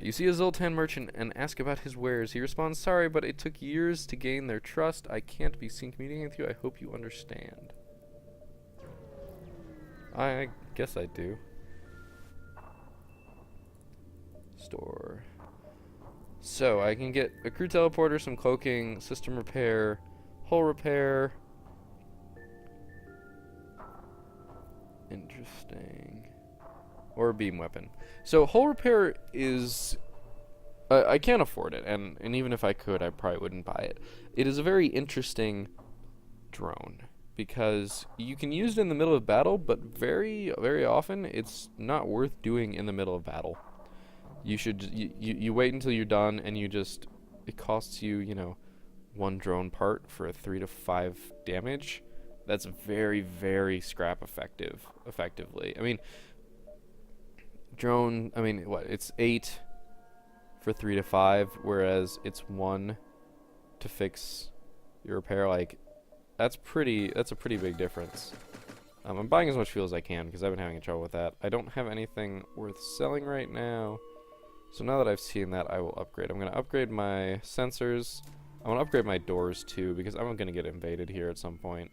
You see a Zoltan merchant and ask about his wares. He responds, "Sorry, but it took years to gain their trust. I can't be seen communicating with you. I hope you understand." I guess I do. Store. So I can get a crew teleporter, some cloaking, system repair, hull repair. Interesting. Or a beam weapon. So hull repair is I can't afford it, and even if I could, I probably wouldn't buy it. It is a very interesting drone because you can use it in the middle of battle, but very, very often it's not worth doing in the middle of battle. You should you wait until you're done, and it costs you, 1 drone part for a 3 to 5 damage. That's very, very scrap effectively. I mean, drone, it's 8 for 3 to 5, whereas it's 1 to fix your repair. Like, that's a pretty big difference. I'm buying as much fuel as I can because I've been having trouble with that. I don't have anything worth selling right now. So now that I've seen that, I will upgrade. I'm going to upgrade my sensors. I want to upgrade my doors too because I'm going to get invaded here at some point.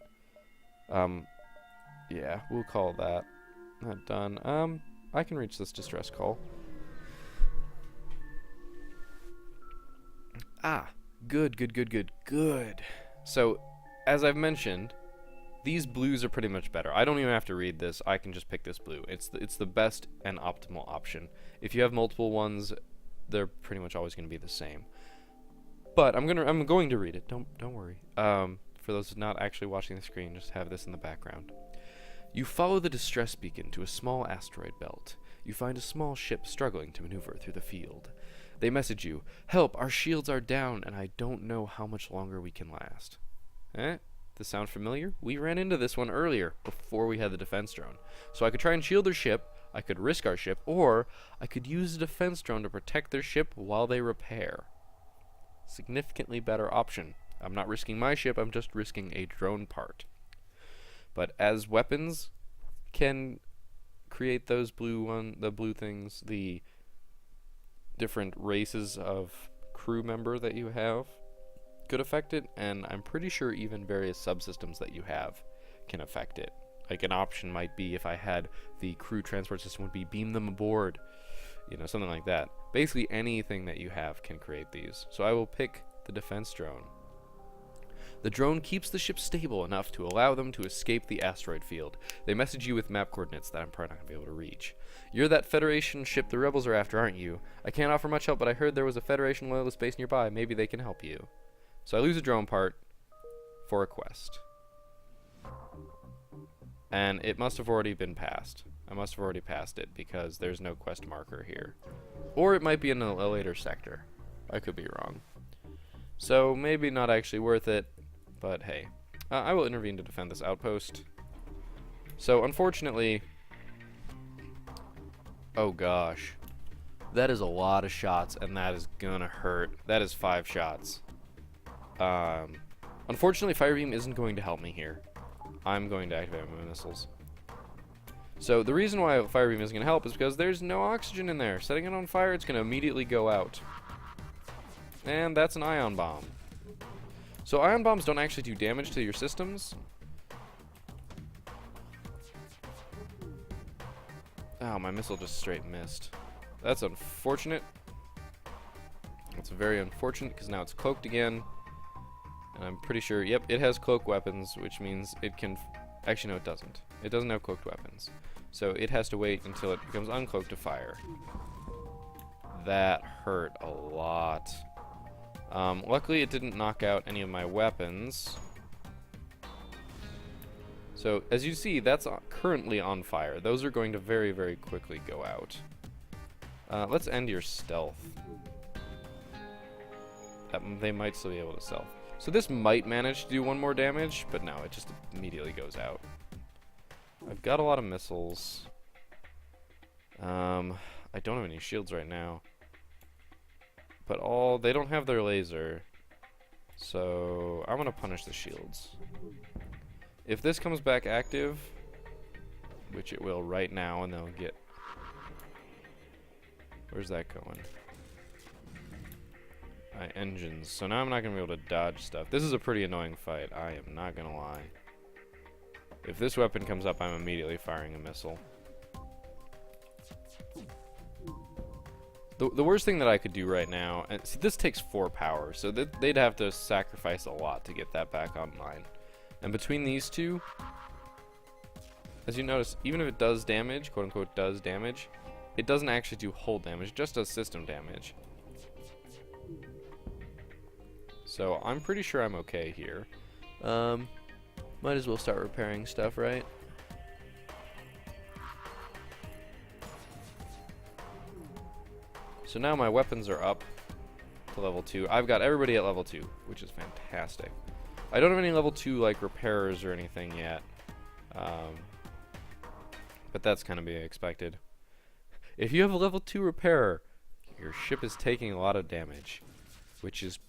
Yeah, we'll call that done. I can reach this distress call. Good. So, as I've mentioned, these blues are pretty much better. I don't even have to read this. I can just pick this blue. It's the best and optimal option. If you have multiple ones, they're pretty much always going to be the same. But I'm going to read it. Don't worry. For those not actually watching the screen, just have this in the background. You follow the distress beacon to a small asteroid belt. You find a small ship struggling to maneuver through the field. They message you, "Help, our shields are down, and I don't know how much longer we can last." This sound familiar? We ran into this one earlier, before we had the defense drone. So I could try and shield their ship, I could risk our ship, or I could use a defense drone to protect their ship while they repair. Significantly better option. I'm not risking my ship, I'm just risking a drone part. But as weapons can create those the blue things, the different races of crew member that you have could affect it, and I'm pretty sure even various subsystems that you have can affect it. Like an option might be, if I had the crew transport system, would be beam them aboard, something like that. Basically anything that you have can create these. So I will pick the defense drone. The drone keeps the ship stable enough to allow them to escape the asteroid field. They message you with map coordinates that I'm probably not going to be able to reach. You're that Federation ship the rebels are after, aren't you? I can't offer much help, but I heard there was a Federation loyalist base nearby. Maybe they can help you. So I lose a drone part for a quest. And it must have already been passed. I must have already passed it because there's no quest marker here. Or it might be in a later sector. I could be wrong. So maybe not actually worth it, but hey. I will intervene to defend this outpost. So unfortunately... Oh gosh. That is a lot of shots, and that is gonna hurt. That is 5 shots. Unfortunately, Fire Beam isn't going to help me here. I'm going to activate my missiles. So the reason why Fire Beam isn't going to help is because there's no oxygen in there. Setting it on fire, it's going to immediately go out. And that's an ion bomb. So ion bombs don't actually do damage to your systems. Oh, my missile just straight missed. That's unfortunate. That's very unfortunate because now it's cloaked again. And I'm pretty sure, yep, it has cloak weapons, which means it can... Actually, no, it doesn't. It doesn't have cloaked weapons. So it has to wait until it becomes uncloaked to fire. That hurt a lot. Luckily, it didn't knock out any of my weapons. So, as you see, that's currently on fire. Those are going to very, very quickly go out. Let's end your stealth. They might still be able to stealth. So this might manage to do 1 more damage, but no, it just immediately goes out. I've got a lot of missiles. I don't have any shields right now. But they don't have their laser. So I'm gonna punish the shields. If this comes back active, which it will right now, and they'll get... Where's that going? Engines. So now I'm not going to be able to dodge stuff. This is a pretty annoying fight. I am not going to lie. If this weapon comes up, I'm immediately firing a missile. The worst thing that I could do right now... And see, this takes 4 power, so they'd have to sacrifice a lot to get that back online. And between these two... As you notice, even if it does damage, quote-unquote does damage, it doesn't actually do hull damage, it just does system damage. So I'm pretty sure I'm okay here. Might as well start repairing stuff, right? So now my weapons are up to level 2. I've got everybody at level 2, which is fantastic. I don't have any level 2 like repairers or anything yet. But that's kind of be expected. If you have a level 2 repairer, your ship is taking a lot of damage, which is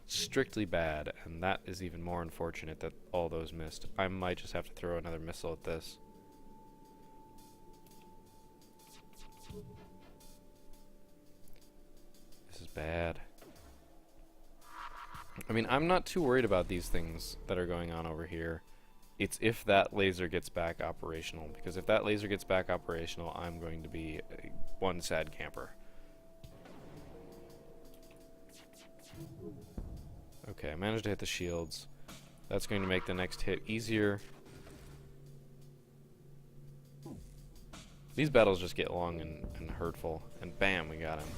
strictly bad, and that is even more unfortunate that all those missed. I might just have to throw another missile at this. This is bad. I mean, I'm not too worried about these things that are going on over here. It's if that laser gets back operational, because if that laser gets back operational, I'm going to be one sad camper. Okay, I managed to hit the shields. That's going to make the next hit easier. These battles just get long and hurtful. And bam, we got him.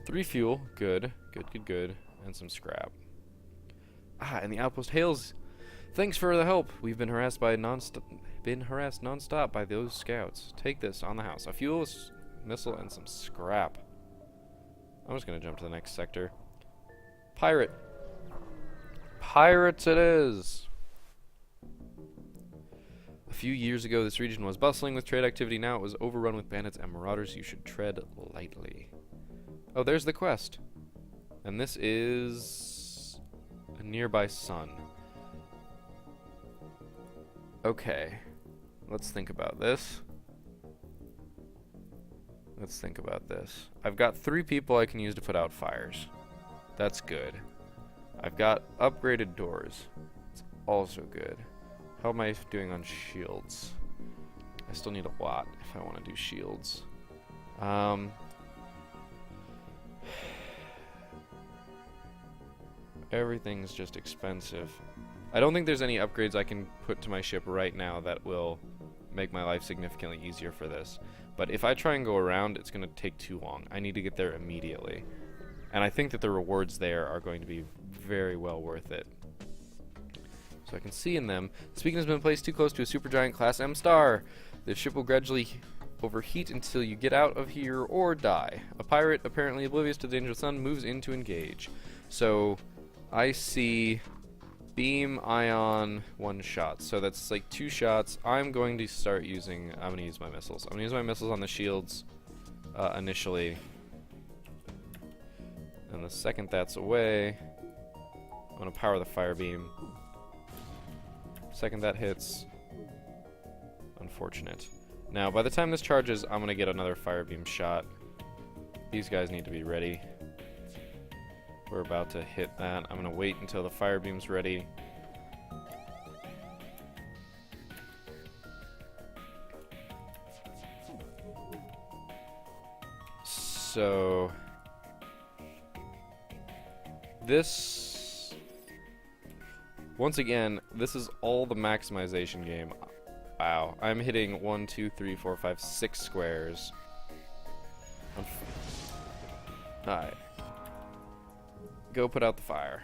3 fuel, good. Good. And some scrap. Ah, and the outpost hails. Thanks for the help. We've been harassed non-stop by those scouts. Take this on the house. A fuel missile and some scrap. I'm just gonna jump to the next sector. Pirate. Pirates it is. A few years ago, this region was bustling with trade activity. Now it was overrun with bandits and marauders. You should tread lightly. Oh, there's the quest. And this is a nearby sun. Okay. Let's think about this. I've got 3 people I can use to put out fires. That's good. I've got upgraded doors. It's also good. How am I doing on shields? I still need a lot if I want to do shields. Everything's just expensive. I don't think there's any upgrades I can put to my ship right now that will make my life significantly easier for this. But if I try and go around, it's going to take too long. I need to get there immediately. And I think that the rewards there are going to be very well worth it. so I can see in them. This beacon has been placed too close to a supergiant class M star. The ship will gradually overheat until you get out of here or die. A pirate, apparently oblivious to the danger of the sun, moves in to engage. So I see beam, ion, 1 shot. So that's like 2 shots. I'm going to start using, I'm going to use my missiles. I'm going to use my missiles on the shields initially. And the second that's away, I'm going to power the fire beam. Second that hits, unfortunate. Now, by the time this charges, I'm going to get another fire beam shot. These guys need to be ready. We're about to hit that. I'm going to wait until the fire beam's ready. So this, once again, this is all the maximization game. Wow, I'm hitting 1, 2, 3, 4, 5, 6 squares. Alright. Go put out the fire.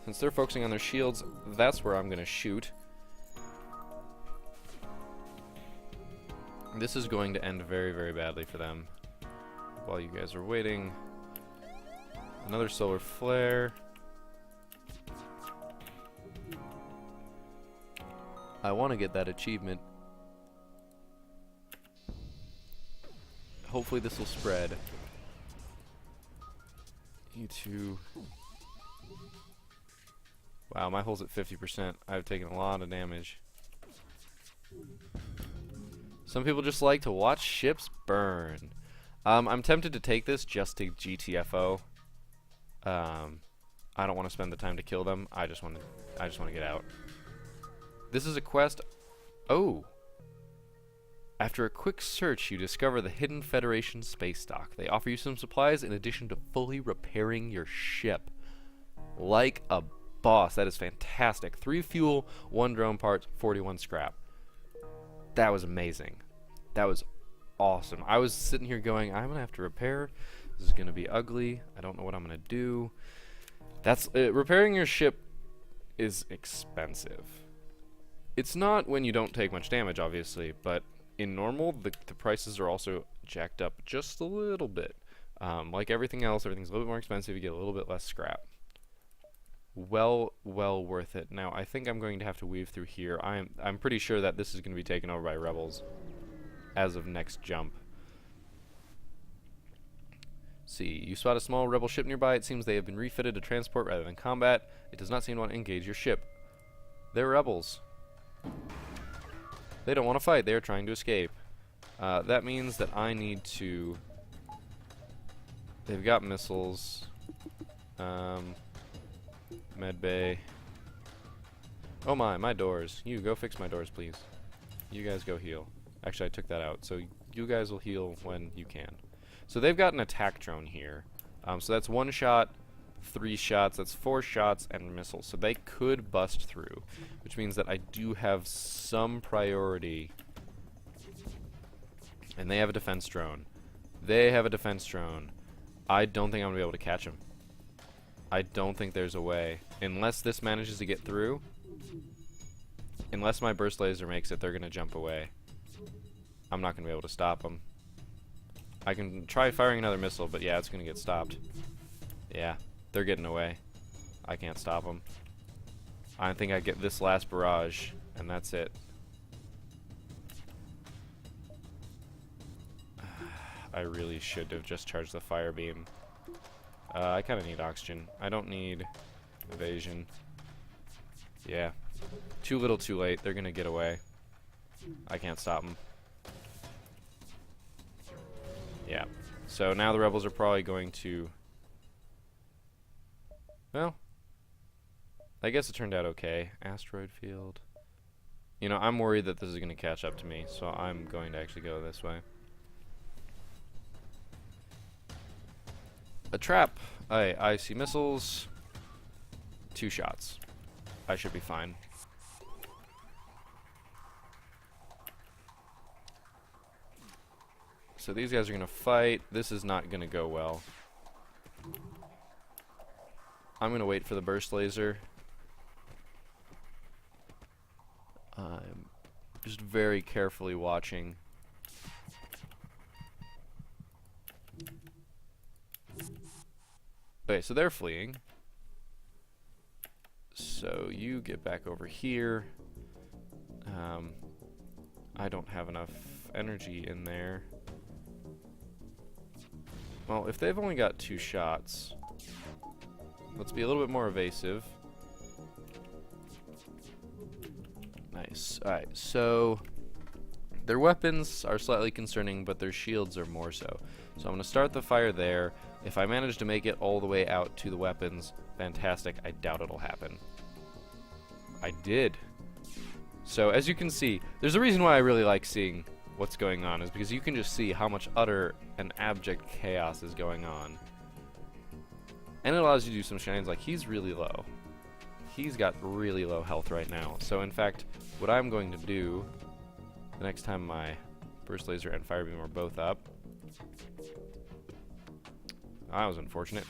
Since they're focusing on their shields, that's where I'm going to shoot. This is going to end very, very badly for them. While you guys are waiting. Another solar flare. I want to get that achievement. Hopefully this will spread. You two. Wow, my hull's at 50%. I've taken a lot of damage. Some people just like to watch ships burn. I'm tempted to take this just to GTFO. I don't want to spend the time to kill them. I just want to get out. This is a quest. Oh. After a quick search, you discover the hidden Federation space dock. They offer you some supplies in addition to fully repairing your ship. Like a boss. That is fantastic. 3 fuel, 1 drone parts, 41 scrap. That was amazing. That was awesome. I was sitting here going, I'm going to have to repair. This is going to be ugly. I don't know what I'm going to do. That's repairing your ship is expensive. It's not when you don't take much damage, obviously, but in normal, the prices are also jacked up just a little bit. Like everything else, everything's a little bit more expensive. You get a little bit less scrap. Well worth it. Now, I think I'm going to have to weave through here. I'm pretty sure that this is going to be taken over by rebels as of next jump. See, you spot a small rebel ship nearby. It seems they have been refitted to transport rather than combat. It does not seem to want to engage your ship. They're rebels. They don't want to fight. They are trying to escape. That means that I need to... They've got missiles. Med bay. Oh my doors. You go fix my doors, please. You guys go heal. Actually, I took that out. So you guys will heal when you can. So they've got an attack drone here. So that's 1 shot, 3 shots, that's 4 shots, and missiles. So they could bust through, which means that I do have some priority. And they have a defense drone. They have a defense drone. I don't think I'm going to be able to catch them. I don't think there's a way. Unless this manages to get through. Unless my burst laser makes it, they're going to jump away. I'm not going to be able to stop them. I can try firing another missile, but yeah, it's going to get stopped. Yeah, they're getting away. I can't stop them. I think I get this last barrage, and that's it. I really should have just charged the fire beam. I kind of need oxygen. I don't need evasion. Yeah. Too little, too late. They're going to get away. I can't stop them. Yeah. So now the rebels are probably going to... Well, I guess it turned out okay. Asteroid field. You know, I'm worried that this is going to catch up to me, so I'm going to actually go this way. A trap. I see missiles. 2 shots. I should be fine. So these guys are going to fight. This is not going to go well. I'm gonna wait for the burst laser. I'm just very carefully watching. Okay, so they're fleeing. So you get back over here. I don't have enough energy in there. Well, if they've only got 2 shots, let's be a little bit more evasive. Nice. Alright, so their weapons are slightly concerning, but their shields are more so. So I'm going to start the fire there. If I manage to make it all the way out to the weapons, fantastic. I doubt it'll happen. I did. So as you can see, there's a reason why I really like seeing what's going on, is because you can just see how much utter and abject chaos is going on. And it allows you to do some shenanigans. Like, he's really low. He's got really low health right now. So in fact, what I'm going to do the next time my burst laser and fire beam are both up, that was unfortunate.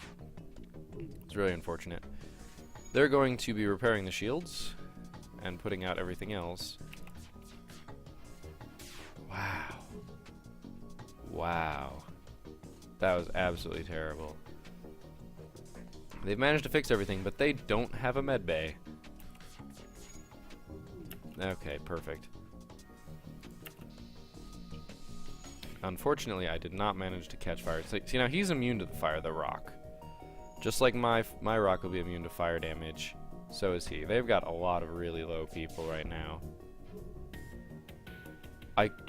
It's really unfortunate. They're going to be repairing the shields and putting out everything else. Wow. Wow. That was absolutely terrible. They've managed to fix everything, but they don't have a med bay. Okay, perfect. Unfortunately, I did not manage to catch fire. See, now he's immune to the fire, the rock. Just like my rock will be immune to fire damage, so is he. They've got a lot of really low people right now.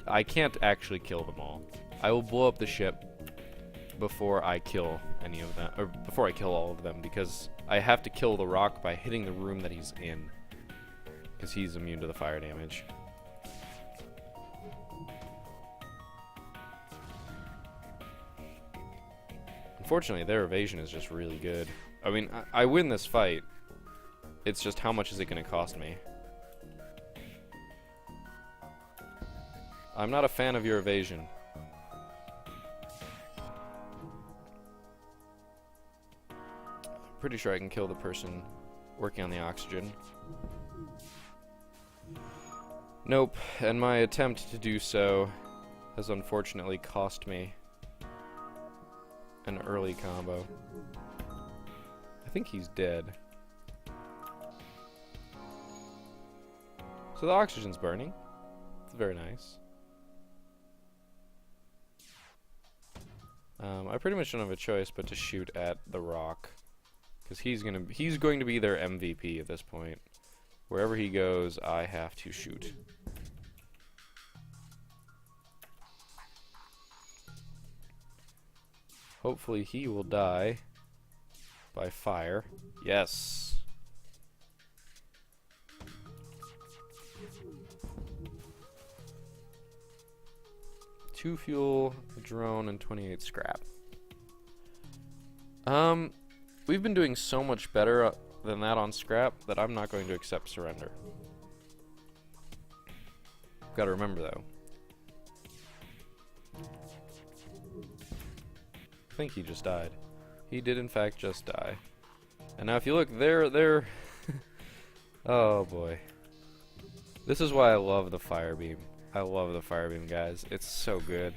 I can't actually kill them all. I will blow up the ship before I kill any of them, or before I kill all of them, because I have to kill the rock by hitting the room that he's in, because he's immune to the fire damage. Unfortunately, their evasion is just really good. I mean, I win this fight. It's just how much is it going to cost me? I'm not a fan of your evasion. Pretty sure I can kill the person working on the oxygen. Nope, and my attempt to do so has unfortunately cost me an early combo. I think he's dead. So the oxygen's burning. It's very nice. I pretty much don't have a choice but to shoot at the rock, because he's going to be their MVP at this point. Wherever he goes, I have to shoot. Hopefully he will die by fire. Yes. Two fuel, a drone, and 28 scrap. We've been doing so much better than that on scrap that I'm not going to accept surrender. Gotta remember though. I think he just died. He did in fact just die. And now if you look, they're oh boy. This is why I love the fire beam. I love the fire beam, guys. It's so good.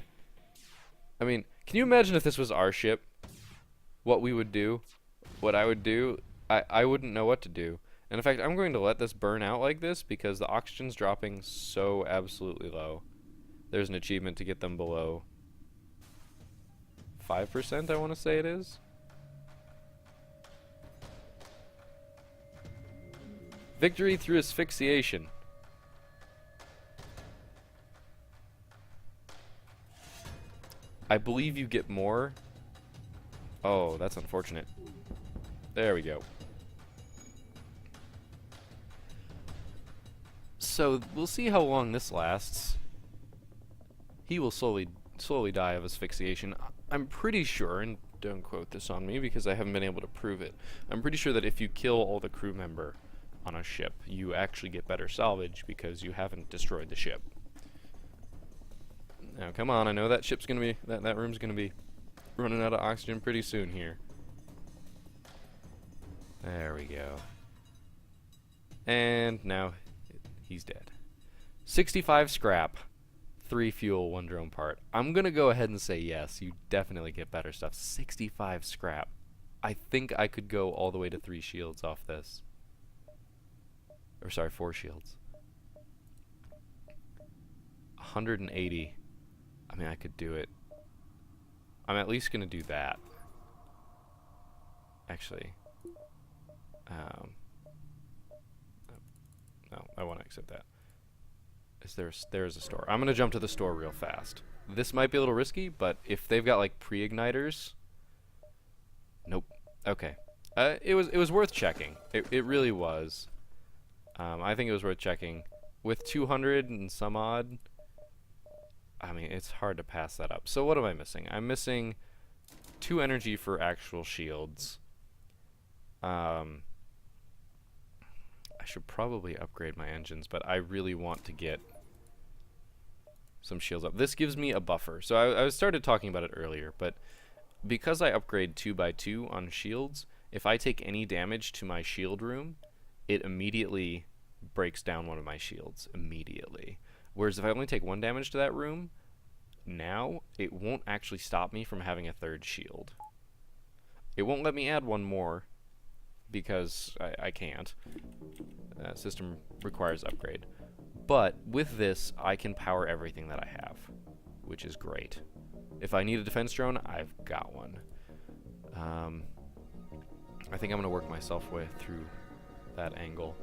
I mean, can you imagine if this was our ship? What we would do? What I would do? I wouldn't know what to do. And in fact, I'm going to let this burn out like this because the oxygen's dropping so absolutely low. There's an achievement to get them below 5%, I want to say it is. Victory through asphyxiation. I believe you get more. Oh, that's unfortunate. There we go. So, we'll see how long this lasts. He will slowly die of asphyxiation. I'm pretty sure, and don't quote this on me because I haven't been able to prove it, I'm pretty sure that if you kill all the crew member on a ship, you actually get better salvage because you haven't destroyed the ship. Now, come on, I know that ship's gonna be, that room's gonna be running out of oxygen pretty soon here. There we go. And now he's dead. 65 scrap, 3 fuel, 1 drone part. I'm gonna go ahead and say yes, you definitely get better stuff. 65 scrap. I think I could go all the way to 3 shields off this. Or sorry, 4 shields. 180. I mean, I could do it. I'm at least gonna do that. Actually. No, I want to accept that. There's a store. I'm gonna jump to the store real fast. This might be a little risky, but if they've got like pre-igniters, nope. Okay, it was worth checking. It really was. I think it was worth checking. With 200 and some odd, I mean, it's hard to pass that up. So what am I missing? I'm missing 2 energy for actual shields. I should probably upgrade my engines, but I really want to get some shields up. This gives me a buffer. So I started talking about it earlier, but because I upgrade 2x2 on shields, if I take any damage to my shield room, it immediately breaks down one of my shields immediately. Whereas if I only take 1 damage to that room, now it won't actually stop me from having a 3rd shield. It won't let me add 1 more because I can't. System requires upgrade. But with this, I can power everything that I have, which is great. If I need a defense drone, I've got one. I think I'm going to work myself way through that angle.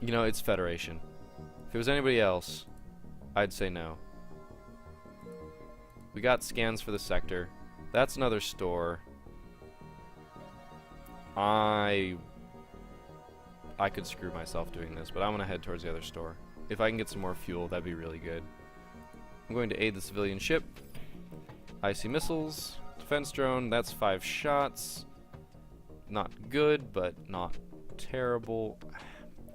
You know, it's Federation. If it was anybody else, I'd say no. We got scans for the sector. That's another store. I could screw myself doing this, but I'm gonna head towards the other store. If I can get some more fuel, that'd be really good. I'm going to aid the civilian ship. Icy missiles, defense drone, that's 5 shots. Not good, but not terrible.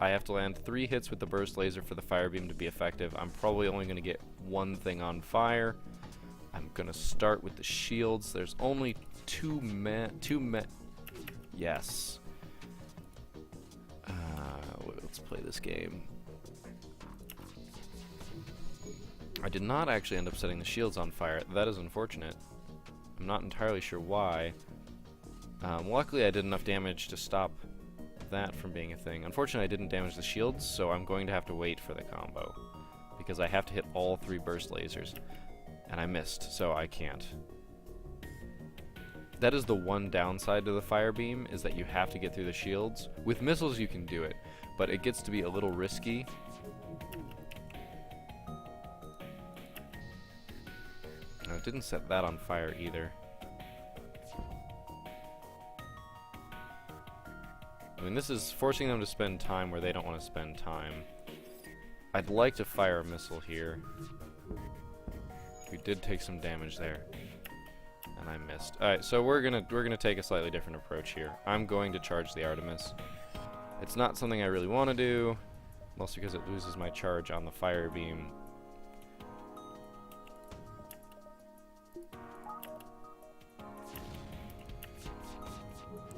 I have to land 3 hits with the burst laser for the fire beam to be effective. I'm probably only going to get 1 thing on fire. I'm going to start with the shields. There's only 2 men. Yes. Let's play this game. I did not actually end up setting the shields on fire. That is unfortunate. I'm not entirely sure why. Luckily I did enough damage to stop that from being a thing. Unfortunately, I didn't damage the shields, so I'm going to have to wait for the combo because I have to hit all 3 burst lasers, and I missed, so I can't. That is the one downside to the fire beam, is that you have to get through the shields. With missiles you can do it, but it gets to be a little risky. No, it didn't set that on fire either. I mean, this is forcing them to spend time where they don't want to spend time. I'd like to fire a missile here. We did take some damage there, and I missed. All right, so we're gonna take a slightly different approach here. I'm going to charge the Artemis. It's not something I really want to do, mostly because it loses my charge on the fire beam.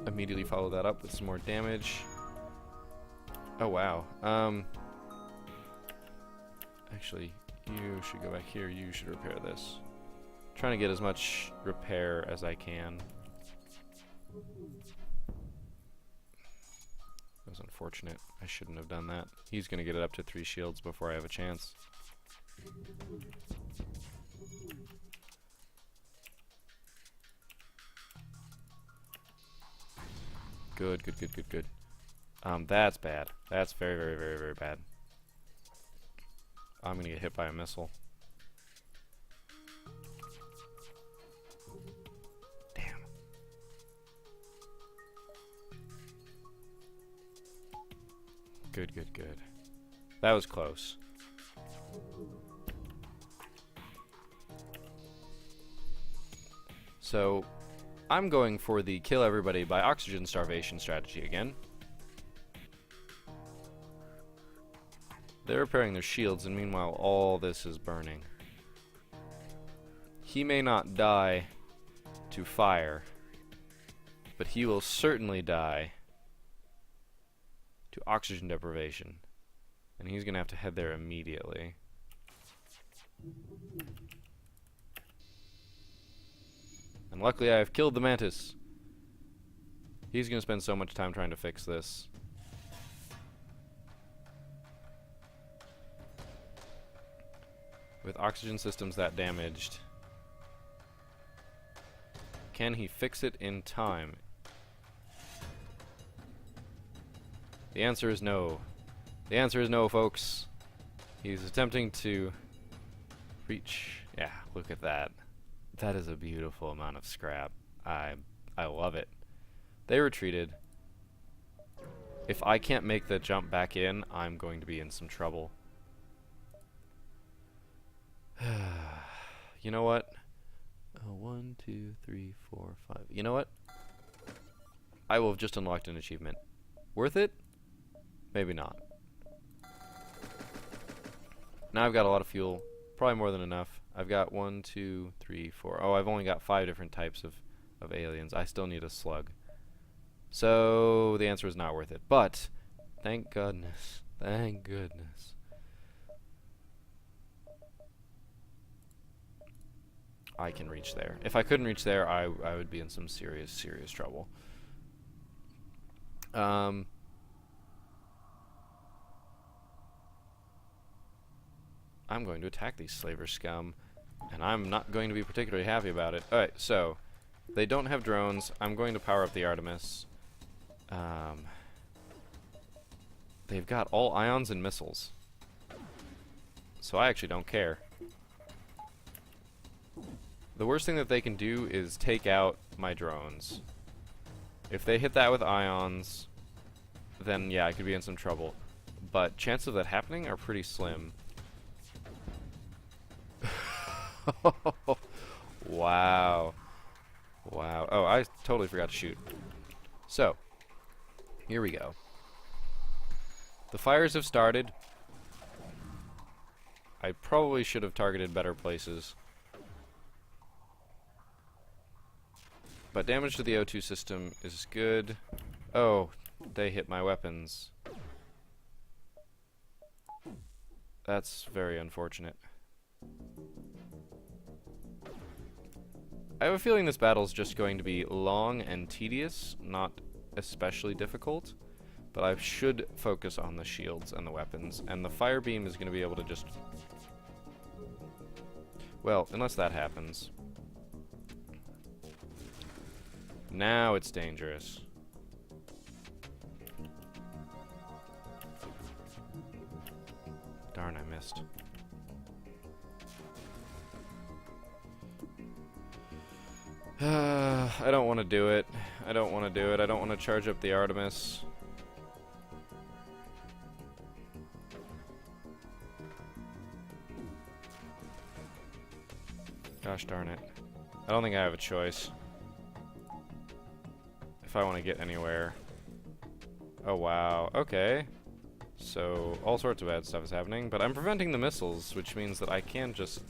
Immediately follow that up with some more damage. Oh wow. Actually, you should go back here. You should repair this. Trying to get as much repair as I can. That was unfortunate. I shouldn't have done that. He's gonna get it up to 3 shields before I have a chance. Good, good, good, good, good. That's bad. That's very, very, very, very bad. I'm gonna get hit by a missile. Damn. Good, good, good. That was close. So, I'm going for the kill everybody by oxygen starvation strategy again. They're repairing their shields, and meanwhile all this is burning. He may not die to fire, but he will certainly die to oxygen deprivation. And he's going to have to head there immediately. And luckily I have killed the mantis. He's going to spend so much time trying to fix this. With oxygen systems that damaged, can he fix it in time? The answer is no. The answer is no, folks. He's attempting to reach. Yeah, look at that. That is a beautiful amount of scrap. I love it. They retreated. If I can't make the jump back in, I'm going to be in some trouble. You know what? 1, 2, 3, 4, 5. You know what? I will have just unlocked an achievement. Worth it? Maybe not. Now I've got a lot of fuel. Probably more than enough. I've got 1, 2, 3, 4. Oh, I've only got 5 different types of aliens. I still need a slug. So the answer is not worth it. But thank goodness. Thank goodness. I can reach there. If I couldn't reach there, I would be in some serious trouble. I'm going to attack these slaver scum, and I'm not going to be particularly happy about it. Alright, so they don't have drones. I'm going to power up the Artemis. They've got all ions and missiles, so I actually don't care. The worst thing that they can do is take out my drones. If they hit that with ions, then yeah, I could be in some trouble. But chances of that happening are pretty slim. Wow. Wow. Oh, I totally forgot to shoot. So, here we go. The fires have started. I probably should have targeted better places. But damage to the O2 system is good. Oh, they hit my weapons. That's very unfortunate. I have a feeling this battle's just going to be long and tedious, not especially difficult. But I should focus on the shields and the weapons, and the fire beam is going to be able to just... Well, unless that happens. Now it's dangerous. Darn, I missed. I don't want to do it. I don't want to do it. I don't want to charge up the Artemis. Gosh darn it. I don't think I have a choice. If I want to get anywhere. Oh wow, okay. So, all sorts of bad stuff is happening, but I'm preventing the missiles, which means that I can just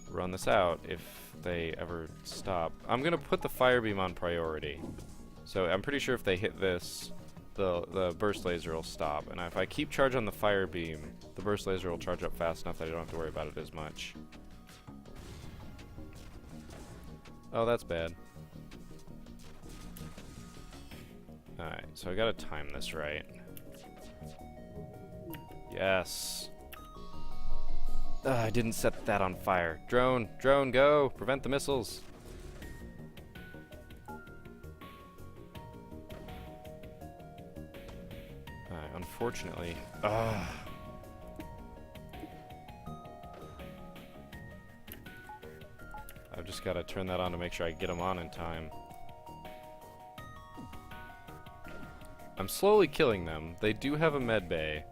run this out if they ever stop. I'm gonna put the fire beam on priority. So I'm pretty sure if they hit this, the burst laser will stop. And if I keep charge on the fire beam, the burst laser will charge up fast enough that I don't have to worry about it as much. Oh, that's bad. Alright, so I gotta time this right. Yes. I didn't set that on fire. Drone, go! Prevent the missiles! Alright, unfortunately... I've just gotta turn that on to make sure I get them on in time. I'm slowly killing them. They do have a med bay.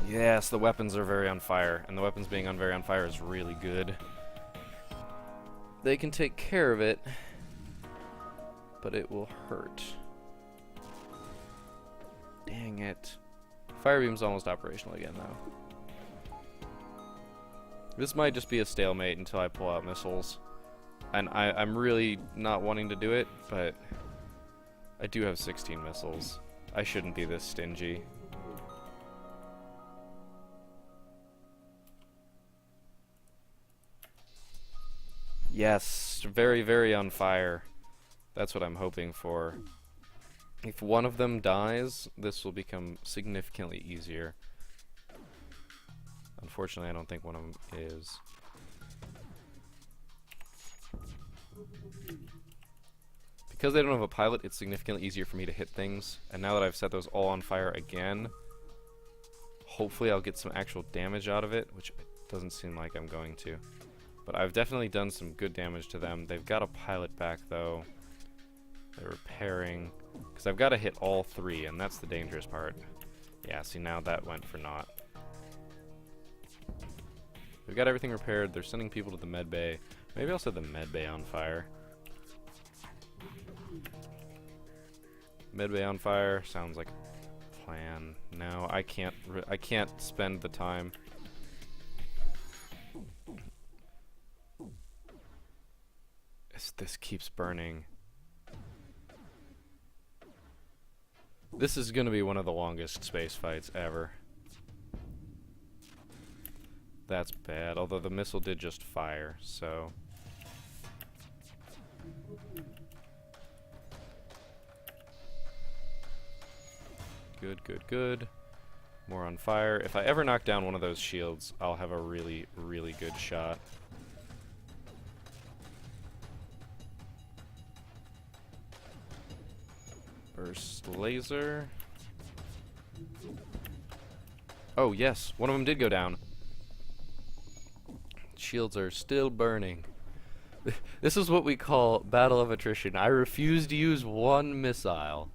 Yes, the weapons are very on fire, and the weapons being very on fire is really good. They can take care of it. but it will hurt. Dang it. Fire beam's almost operational again, though. This might just be a stalemate until I pull out missiles. And I'm really not wanting to do it, but I do have 16 missiles. I shouldn't be this stingy. Yes, very, very on fire. That's what I'm hoping for. If one of them dies, this will become significantly easier. Unfortunately, I don't think one of them is. Because they don't have a pilot, it's significantly easier for me to hit things. And now that I've set those all on fire again, hopefully I'll get some actual damage out of it, which doesn't seem like I'm going to. But I've definitely done some good damage to them. They've got a pilot back, though. They're repairing. Because I've got to hit all three, and that's the dangerous part. Yeah, see, now that went for naught. We've got everything repaired. They're sending people to the med bay. Maybe I'll set the med bay on fire. Med bay on fire sounds like a plan. No, I can't spend the time. This keeps burning. This is gonna be one of the longest space fights ever. That's bad, although the missile did just fire, so... Good, good, good. More on fire. If I ever knock down one of those shields, I'll have a really, really good shot. Burst laser. Oh, yes. One of them did go down. Shields are still burning. This is what we call battle of attrition. I refuse to use one missile.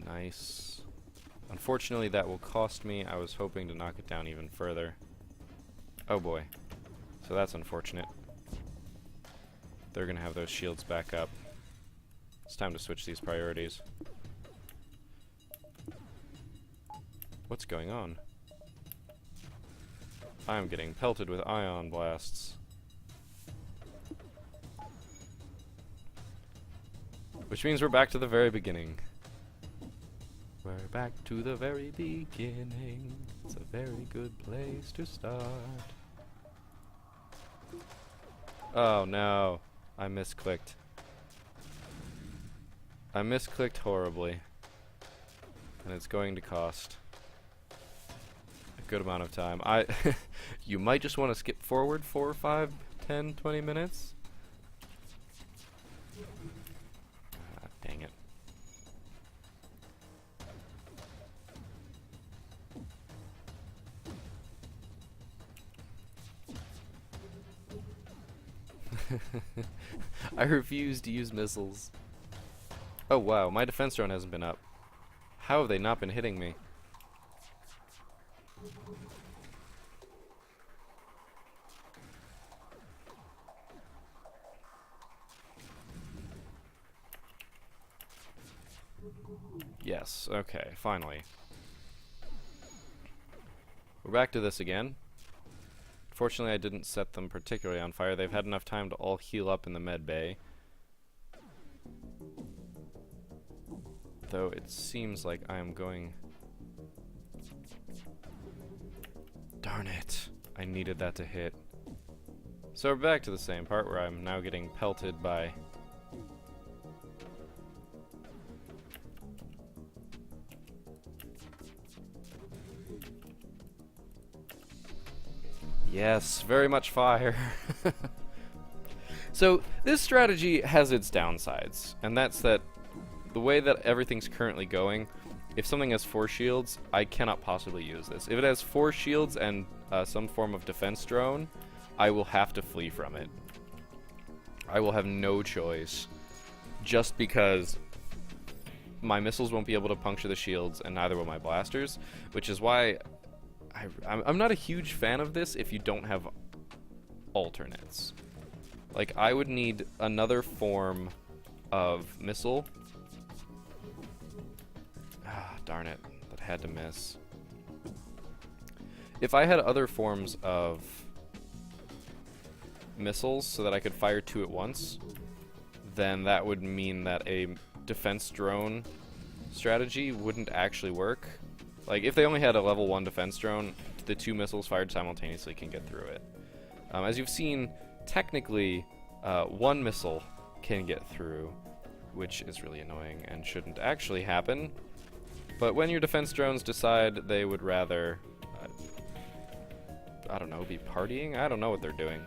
Nice. Unfortunately, that will cost me. I was hoping to knock it down even further. Oh boy. So that's unfortunate. They're gonna have those shields back up. It's time to switch these priorities. What's going on? I'm getting pelted with ion blasts. Which means we're back to the very beginning. We're back to the very beginning. It's a very good place to start. Oh no. I misclicked. I misclicked horribly. And it's going to cost a good amount of time. You might just want to skip forward 4, 5, 10, 20 minutes. Ah, dang it. I refuse to use missiles. Oh wow, my defense drone hasn't been up. How have they not been hitting me? Yes, okay, finally. We're back to this again. Fortunately, I didn't set them particularly on fire. They've had enough time to all heal up in the med bay. Though it seems like I am going... Darn it. I needed that to hit. So we're back to the same part where I'm now getting pelted by... Yes, very much fire. So, this strategy has its downsides, and that's that the way that everything's currently going, if something has 4 shields, I cannot possibly use this. If it has 4 shields and some form of defense drone, I will have to flee from it. I will have no choice, just because my missiles won't be able to puncture the shields, and neither will my blasters, which is why... I'm not a huge fan of this if you don't have alternates. Like, I would need another form of missile. Ah, darn it. That had to miss. If I had other forms of missiles so that I could fire 2 at once, then that would mean that a defense drone strategy wouldn't actually work. Like, if they only had a level 1 defense drone, the 2 missiles fired simultaneously can get through it. As you've seen, technically, 1 missile can get through, which is really annoying and shouldn't actually happen. But when your defense drones decide they would rather, I don't know, be partying? I don't know what they're doing.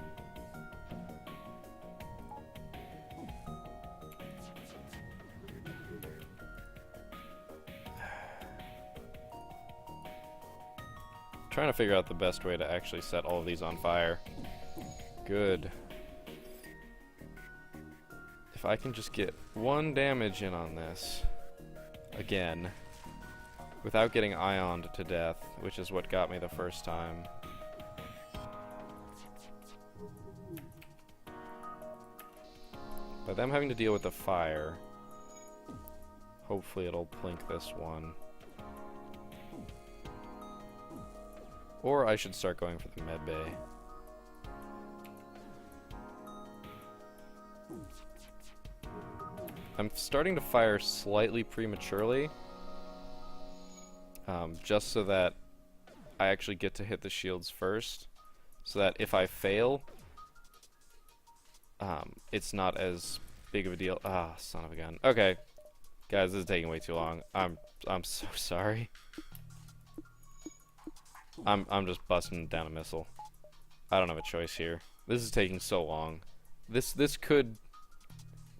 Trying to figure out the best way to actually set all of these on fire. Good. If I can just get 1 damage in on this, again, without getting ioned to death, which is what got me the first time. By them having to deal with the fire, hopefully it'll plink this one. Or I should start going for the med bay. I'm starting to fire slightly prematurely, just so that I actually get to hit the shields first, so that if I fail, it's not as big of a deal. Ah, son of a gun. Okay, guys, this is taking way too long. I'm so sorry. I'm just busting down a missile. I don't have a choice here. This is taking so long. This could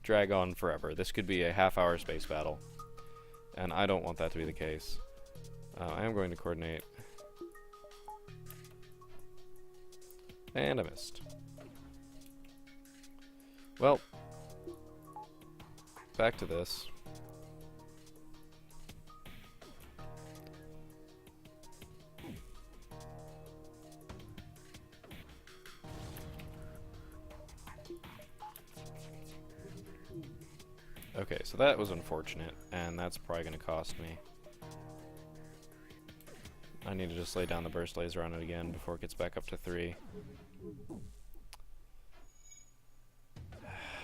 drag on forever. This could be a half-hour space battle, and I don't want that to be the case. I am going to coordinate, and I missed. Well, back to this. Okay, so that was unfortunate, and that's probably going to cost me. I need to just lay down the burst laser on it again before it gets back up to 3.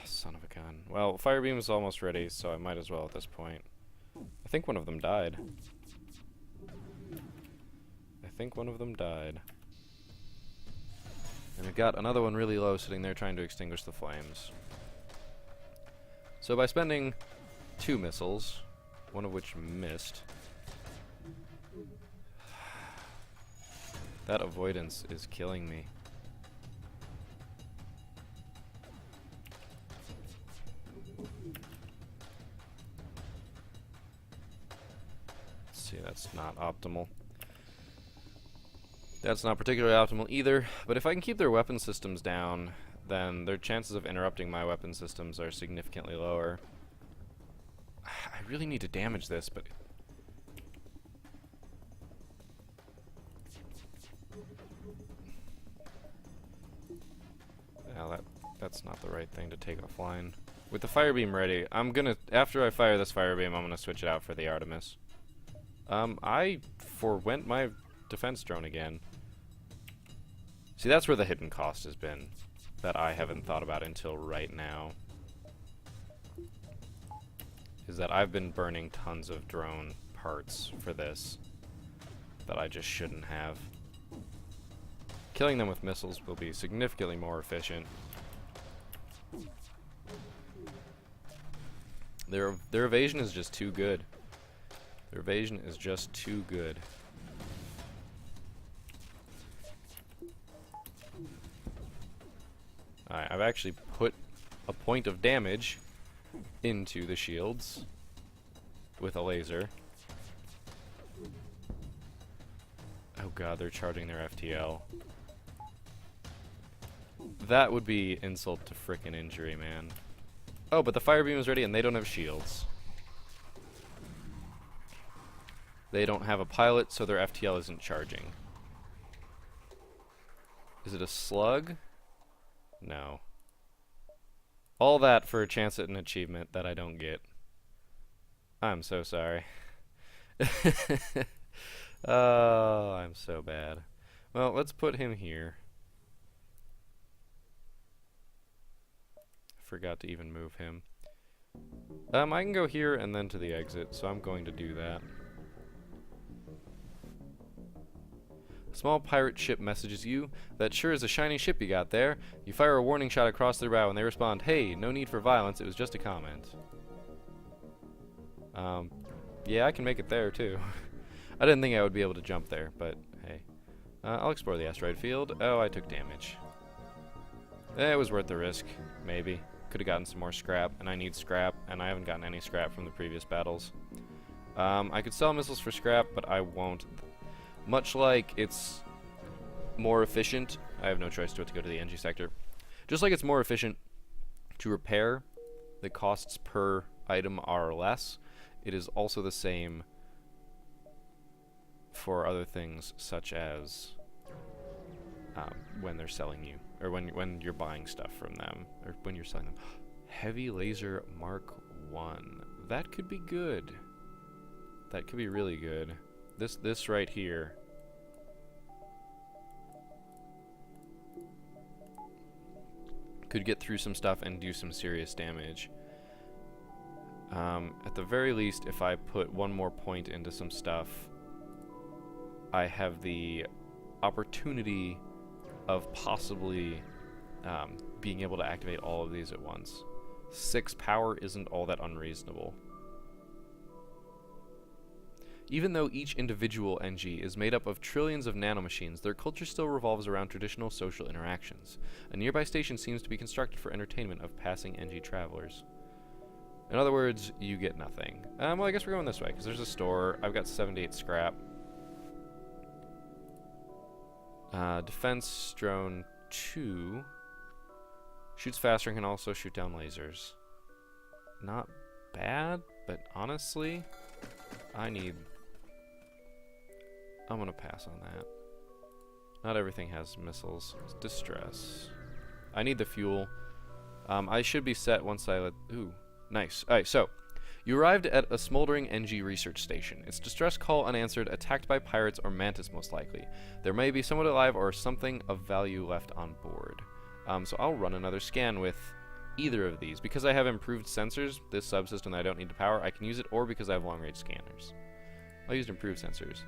Son of a gun. Well, fire beam is almost ready, so I might as well at this point. I think one of them died. And we've got another one really low sitting there trying to extinguish the flames. So by spending 2 missiles, one of which missed, that avoidance is killing me. Let's see, that's not optimal. That's not particularly optimal either, but if I can keep their weapon systems down, then their chances of interrupting my weapon systems are significantly lower. I really need to damage this, but... well, that's not the right thing to take offline. With the fire beam ready, I'm gonna... after I fire this fire beam, I'm gonna switch it out for the Artemis. I forwent my defense drone again. See, that's where the hidden cost has been, that I haven't thought about until right now. Is that I've been burning tons of drone parts for this that I just shouldn't have. Killing them with missiles will be significantly more efficient. Their evasion is just too good. Their evasion is just too good. Alright, I've actually put a point of damage into the shields with a laser. Oh god, they're charging their FTL. That would be insult to frickin' injury, man. Oh, but the fire beam is ready and they don't have shields. They don't have a pilot, so their FTL isn't charging. Is it a slug? No. All that for a chance at an achievement that I don't get. I'm so sorry. Oh, I'm so bad. Well, let's put him here. Forgot to even move him. I can go here and then to the exit, so I'm going to do that. A small pirate ship messages you. That sure is a shiny ship you got there. You fire a warning shot across their bow and they respond, "Hey, no need for violence, it was just a comment." Yeah, I can make it there too. I didn't think I would be able to jump there, but hey. I'll explore the asteroid field. Oh, I took damage. It was worth the risk, maybe. Could have gotten some more scrap, and I need scrap, and I haven't gotten any scrap from the previous battles. I could sell missiles for scrap, but I won't. Much like it's more efficient, I have no choice but to go to the NG sector. Just like it's more efficient to repair, the costs per item are less. It is also the same for other things, such as when they're selling you, or when you're buying stuff from them, or when you're selling them. Heavy laser Mark 1. That could be good. That could be really good. This right here. Could get through some stuff and do some serious damage. At the very least, if I put one more point into some stuff, I have the opportunity of possibly being able to activate all of these at once. 6 power isn't all that unreasonable. Even though each individual NG is made up of trillions of nanomachines, their culture still revolves around traditional social interactions. A nearby station seems to be constructed for entertainment of passing NG travelers. In other words, you get nothing. Well, I guess we're going this way, because there's a store. I've got 78 scrap. Defense drone 2. Shoots faster and can also shoot down lasers. Not bad, but honestly, I'm gonna pass on that. Not everything has missiles. It's distress. I need the fuel. I should be set once I let... Ooh, nice. Alright, so, you arrived at a smoldering NG research station. Its distress call unanswered, attacked by pirates or mantis most likely. There may be someone alive or something of value left on board. So I'll run another scan with either of these. Because I have improved sensors, this subsystem that I don't need to power, I can use it, or because I have long-range scanners. I'll use improved sensors.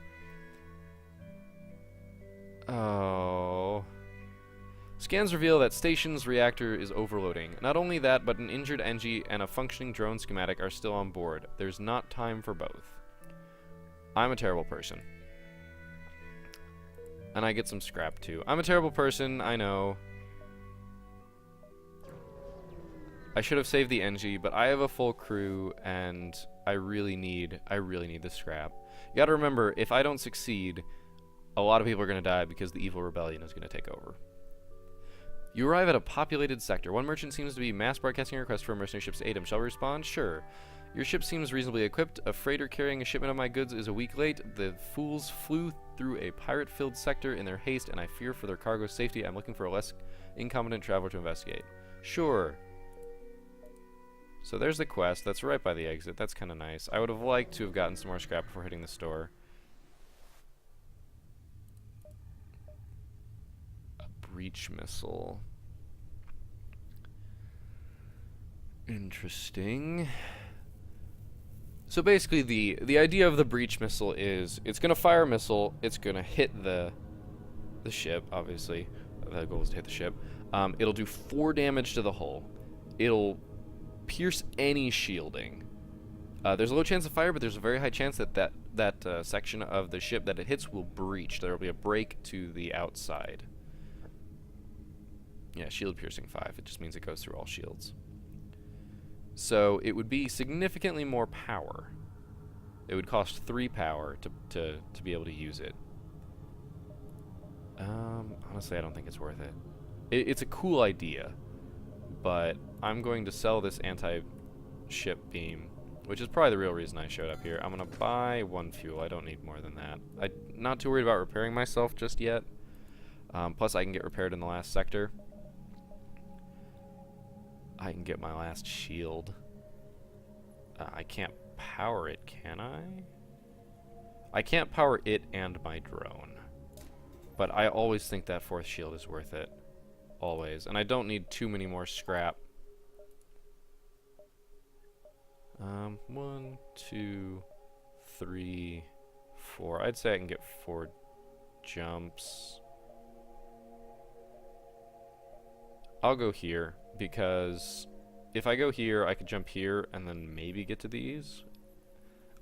Oh. Scans reveal that station's reactor is overloading. Not only that, but an injured NG and a functioning drone schematic are still on board. There's not time for both. I'm a terrible person. And I get some scrap too. I'm a terrible person, I know. I should have saved the NG, but I have a full crew and I really need the scrap. You gotta remember, if I don't succeed, a lot of people are gonna die because the evil rebellion is gonna take over. You arrive at a populated sector. One merchant seems to be mass broadcasting a request for a mercenary ship's aid. Shall we respond? Sure. Your ship seems reasonably equipped. A freighter carrying a shipment of my goods is a week late. The fools flew through a pirate-filled sector in their haste, and I fear for their cargo's safety. I'm looking for a less incompetent traveler to investigate. Sure. So there's the quest. That's right by the exit. That's kind of nice. I would have liked to have gotten some more scrap before hitting the store. Breach missile. Interesting. So basically the idea of the breach missile is it's going to fire a missile, it's going to hit the ship, obviously. The goal is to hit the ship. It'll do 4 damage to the hull. It'll pierce any shielding. There's a low chance of fire, but there's a very high chance that section of the ship that it hits will breach. There will be a break to the outside. Yeah, shield piercing 5. It just means it goes through all shields. So it would be significantly more power. It would cost 3 power to be able to use it. Honestly, I don't think it's worth it. It's a cool idea, but I'm going to sell this anti-ship beam, which is probably the real reason I showed up here. I'm going to buy 1 fuel. I don't need more than that. I'm not too worried about repairing myself just yet. Plus, I can get repaired in the last sector. I can get my last shield. I can't power it, can I? I can't power it and my drone. But I always think that 4th shield is worth it. Always. And I don't need too many more scrap. 1, 2, 3, 4. I'd say I can get 4 jumps. I'll go here, because if I go here, I could jump here and then maybe get to these.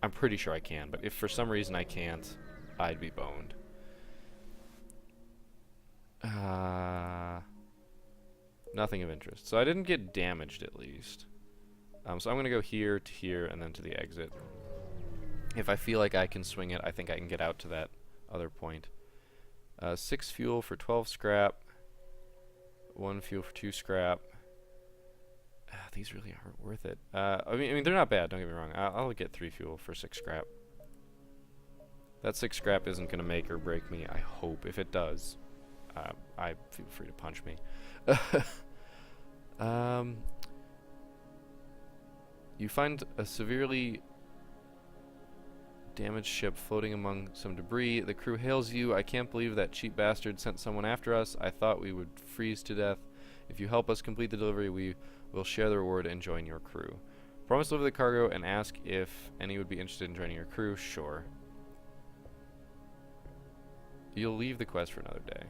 I'm pretty sure I can, but if for some reason I can't, I'd be boned. Nothing of interest. So I didn't get damaged, at least. So I'm going to go here to here and then to the exit. If I feel like I can swing it, I think I can get out to that other point. 6 fuel for 12 scrap. 1 fuel for 2 scrap. These really aren't worth it. I mean, they're not bad, don't get me wrong. I'll get 3 fuel for 6 scrap. That 6 scrap isn't going to make or break me, I hope. If it does, I feel free to punch me. You find a severely damaged ship floating among some debris. The crew hails you. I can't believe that cheap bastard sent someone after us. I thought we would freeze to death. If you help us complete the delivery, we will share the reward and join your crew. Promise to deliver the cargo and ask if any would be interested in joining your crew. Sure. You'll leave the quest for another day.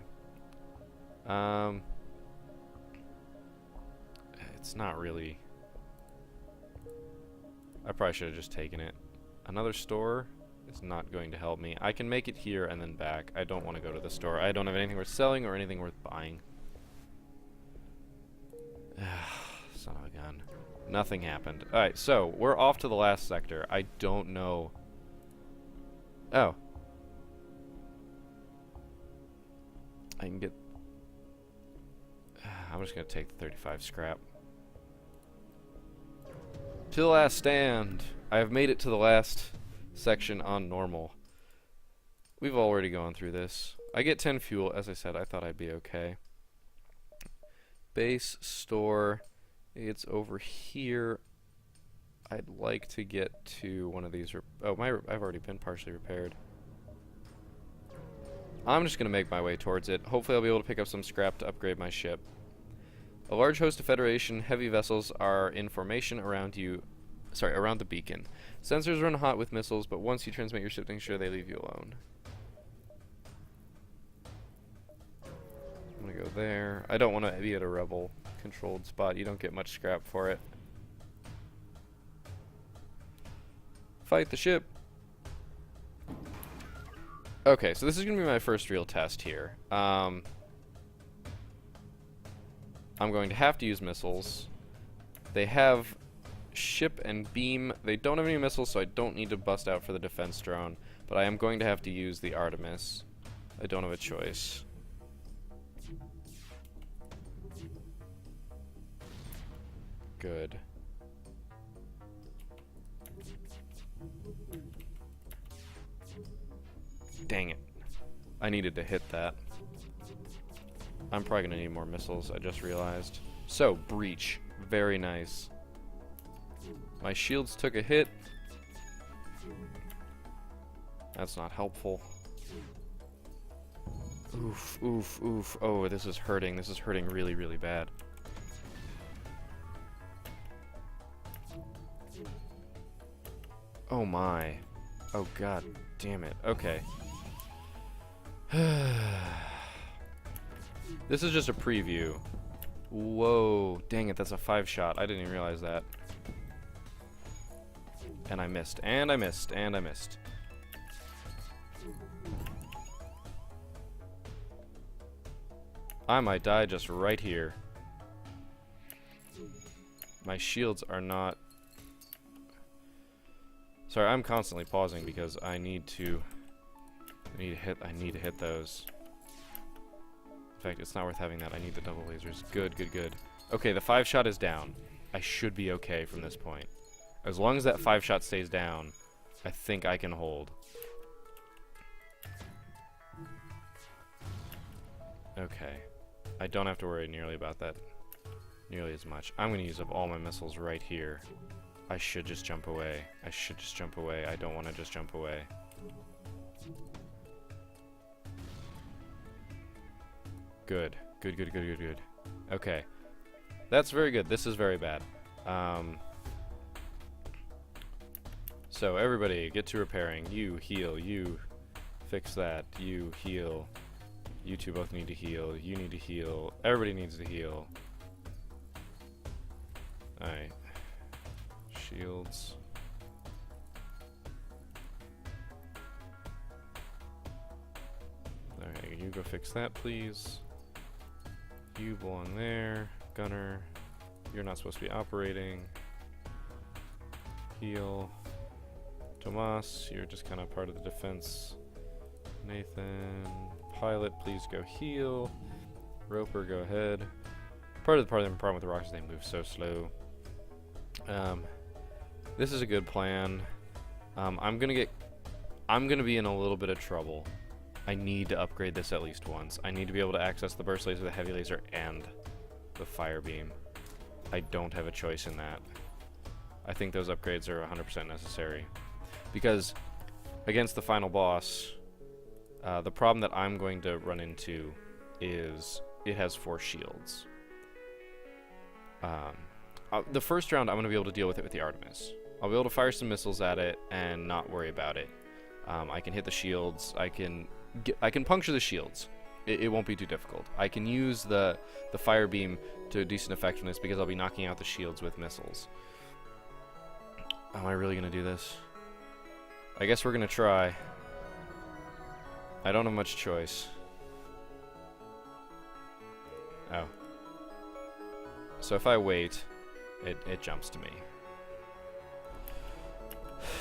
It's not really... I probably should have just taken it. Another store is not going to help me. I can make it here and then back. I don't want to go to the store. I don't have anything worth selling or anything worth buying. Son of a gun. Nothing happened. Alright, so we're off to the last sector. I don't know. Oh. I can get... I'm just going to take the 35 scrap. To the last stand. I have made it to the last section on normal. We've already gone through this. I get 10 fuel. As I said, I thought I'd be okay. Base store. It's over here. I'd like to get to one of these. Oh, I've already been partially repaired. I'm just going to make my way towards it. Hopefully I'll be able to pick up some scrap to upgrade my ship. A large host of Federation heavy vessels are in formation around you. Sorry, around the beacon. Sensors run hot with missiles, but once you transmit your ship, make sure they leave you alone. I'm gonna go there. I don't want to be at a rebel-controlled spot. You don't get much scrap for it. Fight the ship. Okay, so this is gonna be my first real test here. I'm going to have to use missiles. They have ship and beam. They don't have any missiles, so I don't need to bust out for the defense drone. But I am going to have to use the Artemis. I don't have a choice. Good. Dang it. I needed to hit that. I'm probably going to need more missiles, I just realized. So, breach. Very nice. My shields took a hit. That's not helpful. Oof, oof, oof. Oh, this is hurting. This is hurting really, really bad. Oh my. Oh god damn it. Okay. This is just a preview. Whoa. Dang it, that's a 5-shot. I didn't even realize that. And I missed, and I missed, and I missed. I might die just right here. My shields are not... Sorry, I'm constantly pausing because I need to hit those. In fact, it's not worth having that. I need the double lasers. Good, good, good. Okay, the 5-shot is down. I should be okay from this point. As long as that 5-shot stays down, I think I can hold. Okay. I don't have to worry nearly about that nearly as much. I'm gonna use up all my missiles right here. I should just jump away. I should just jump away. I don't want to just jump away. Good. Good, good, good, good, good. Okay. That's very good. This is very bad. So everybody, get to repairing. You heal. You fix that. You heal. You two both need to heal. You need to heal. Everybody needs to heal. Alright. Shields. Alright, you go fix that, please. You belong there. Gunner. You're not supposed to be operating. Heal. Tomas, you're just kind of part of the defense. Nathan. Pilot, please go heal. Roper, go ahead. Part of the problem with the rocks is they move so slow. This is a good plan. I'm gonna be in a little bit of trouble. I need to upgrade this at least once. I need to be able to access the burst laser, the heavy laser, and the fire beam. I don't have a choice in that. I think those upgrades are 100% necessary. Because against the final boss, the problem that I'm going to run into is it has 4 shields. The first round, I'm going to be able to deal with it with the Artemis. I'll be able to fire some missiles at it and not worry about it. I can hit the shields. I can puncture the shields. It won't be too difficult. I can use the fire beam to decent effectiveness because I'll be knocking out the shields with missiles. Am I really going to do this? I guess we're going to try. I don't have much choice. Oh. So if I wait, it jumps to me.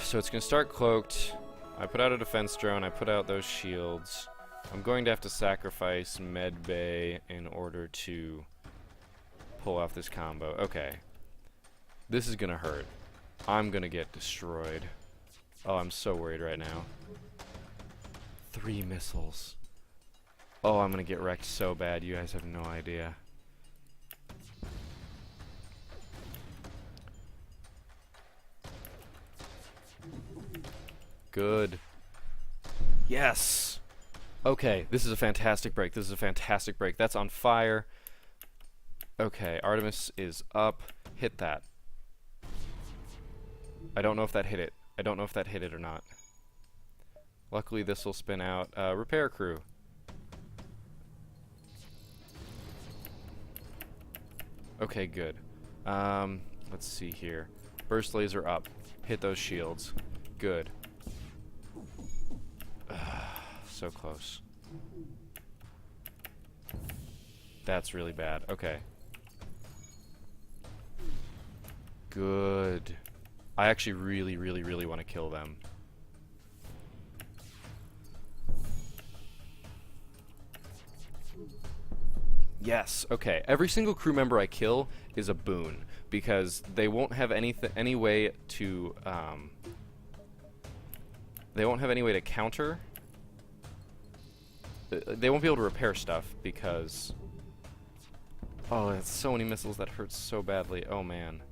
So it's going to start cloaked. I put out a defense drone. I put out those shields. I'm going to have to sacrifice medbay in order to pull off this combo. Okay. This is going to hurt. I'm going to get destroyed. Oh, I'm so worried right now. 3 missiles. Oh, I'm going to get wrecked so bad. You guys have no idea. Good. Yes! Okay, this is a fantastic break. This is a fantastic break. That's on fire. Okay, Artemis is up. Hit that. I don't know if that hit it. I don't know if that hit it or not. Luckily, this will spin out. Repair crew. Okay, good. Let's see here. Burst laser up. Hit those shields. Good. So close. That's really bad. Okay. Good. I actually really, really, really want to kill them. Yes, okay. Every single crew member I kill is a boon, because they won't have any way to, they won't have any way to counter. They won't be able to repair stuff, because... Oh, it's so many missiles that hurt so badly. Oh, man.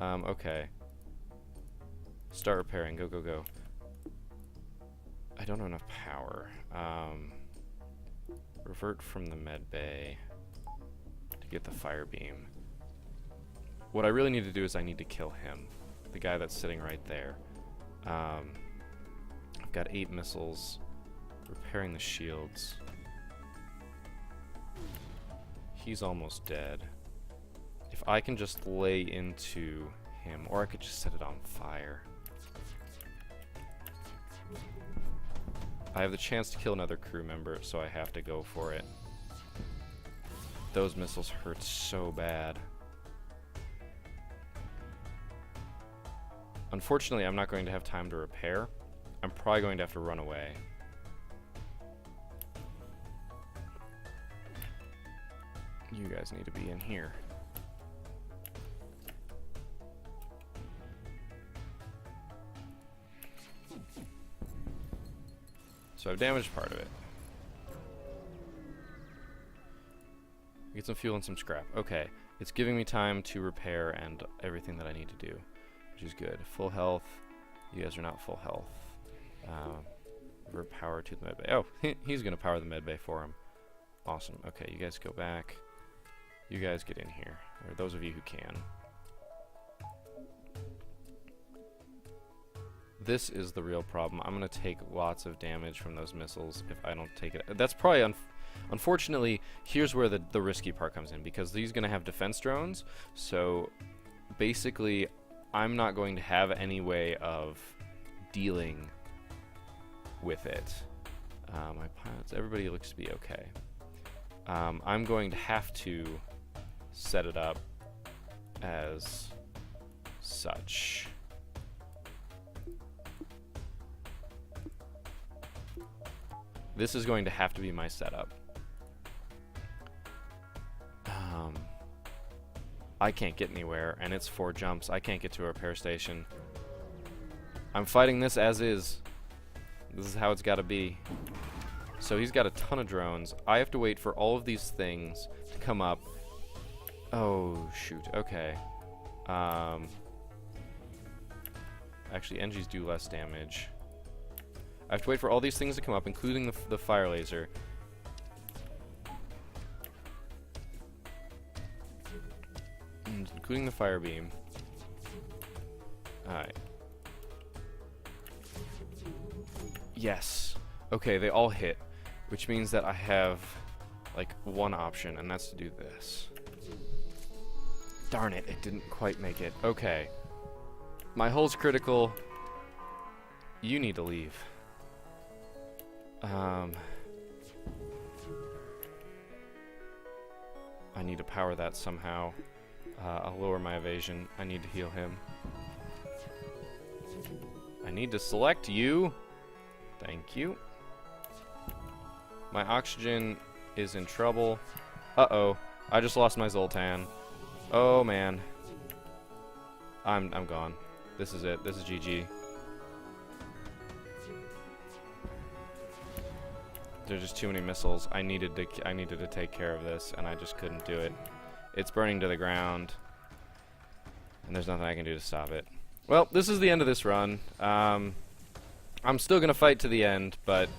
Okay. Start repairing. Go, go, go. I don't have enough power. Revert from the med bay to get the fire beam. What I really need to do is I need to kill him. The guy that's sitting right there. I've got 8 missiles. Repairing the shields. He's almost dead. If I can just lay into him, or I could just set it on fire. I have the chance to kill another crew member, so I have to go for it. Those missiles hurt so bad. Unfortunately, I'm not going to have time to repair. I'm probably going to have to run away. You guys need to be in here. So I've damaged part of it. Get some fuel and some scrap. Okay. It's giving me time to repair and everything that I need to do, which is good. Full health. You guys are not full health. Power to the medbay. Oh, he's going to power the medbay for him. Awesome. Okay, you guys go back. You guys get in here. Or those of you who can. This is the real problem. I'm going to take lots of damage from those missiles if I don't take it. That's probably... Unfortunately, here's where the risky part comes in, because these are going to have defense drones. So, basically, I'm not going to have any way of dealing with it. My pilots, everybody looks to be okay. I'm going to have to set it up as such. This is going to have to be my setup. I can't get anywhere, and it's 4 jumps. I can't get to a repair station. I'm fighting this as is. This is how it's got to be. So he's got a ton of drones. I have to wait for all of these things to come up. Oh, shoot. Okay. Actually, NGs do less damage. I have to wait for all these things to come up, including the fire laser. Including the fire beam. Alright. Yes. Okay, they all hit, which means that I have, like, one option, and that's to do this. Darn it, it didn't quite make it. Okay. My hull's critical. You need to leave. I need to power that somehow. I'll lower my evasion. I need to heal him. I need to select you. Thank you. My oxygen is in trouble. Uh-oh. I just lost my Zoltan. Oh, man. I'm gone. This is it. This is GG. There's just too many missiles. I needed to take care of this, and I just couldn't do it. It's burning to the ground, and there's nothing I can do to stop it. Well, this is the end of this run. I'm still gonna fight to the end, but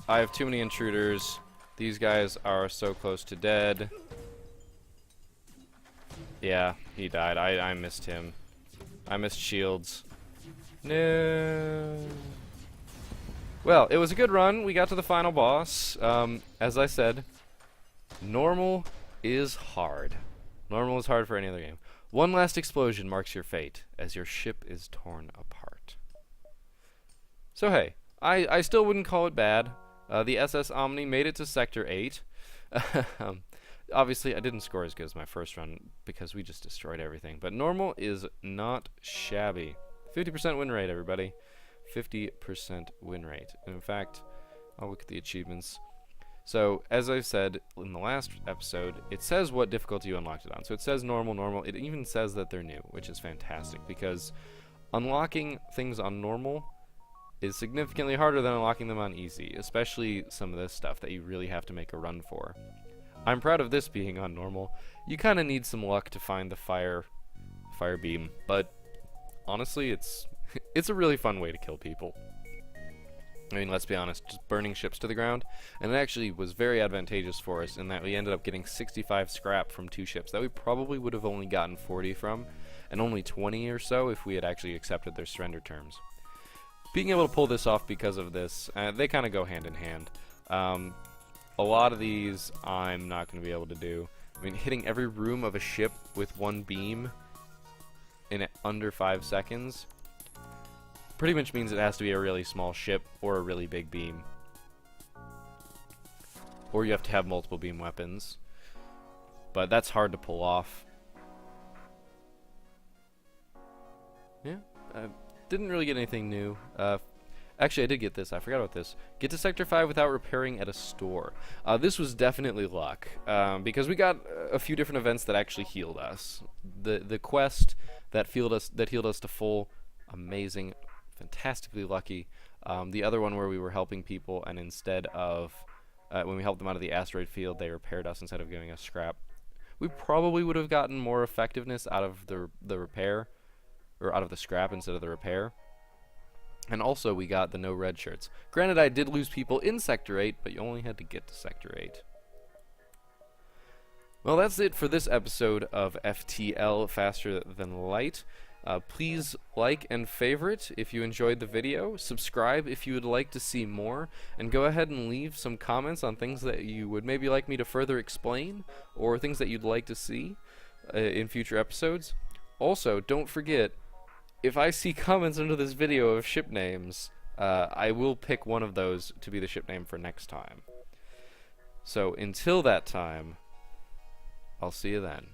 I have too many intruders. These guys are so close to dead. Yeah, he died. I missed him. I missed shields. No. Well, it was a good run. We got to the final boss. As I said, normal is hard. Normal is hard for any other game. One last explosion marks your fate as your ship is torn apart. So hey, I still wouldn't call it bad. The SS Omni made it to Sector 8. Obviously, I didn't score as good as my first run because we just destroyed everything. But normal is not shabby. 50% win rate, everybody. 50% win rate. And in fact, I'll look at the achievements. So, as I said in the last episode, it says what difficulty you unlocked it on. So it says normal, normal. It even says that they're new, which is fantastic because unlocking things on normal is significantly harder than unlocking them on easy, especially some of this stuff that you really have to make a run for. I'm proud of this being on normal. You kind of need some luck to find the fire beam, but honestly, it's a really fun way to kill people. I mean, let's be honest, just burning ships to the ground, and it actually was very advantageous for us in that we ended up getting 65 scrap from 2 ships that we probably would have only gotten 40 from, and only 20 or so if we had actually accepted their surrender terms. Being able to pull this off because of this, they kind of go hand in hand. A lot of these I'm not going to be able to do. I mean, hitting every room of a ship with one beam in under 5 seconds pretty much means it has to be a really small ship or a really big beam. Or you have to have multiple beam weapons. But that's hard to pull off. Yeah, didn't really get anything new. Actually, I did get this. I forgot about this. Get to Sector 5 without repairing at a store. This was definitely luck, because we got a few different events that actually healed us. The quest that healed us to full, amazing, fantastically lucky. The other one where we were helping people, and instead of when we helped them out of the asteroid field, they repaired us instead of giving us scrap. we probably would have gotten more effectiveness out of the repair, or out of the scrap instead of the repair. And also we got the no red shirts. Granted, I did lose people in Sector 8, but you only had to get to Sector 8. Well, that's it for this episode of FTL Faster Than Light. Please like and favorite if you enjoyed the video, subscribe if you would like to see more, and go ahead and leave some comments on things that you would maybe like me to further explain, or things that you'd like to see in future episodes. Also, don't forget, if I see comments under this video of ship names, I will pick one of those to be the ship name for next time. So until that time, I'll see you then.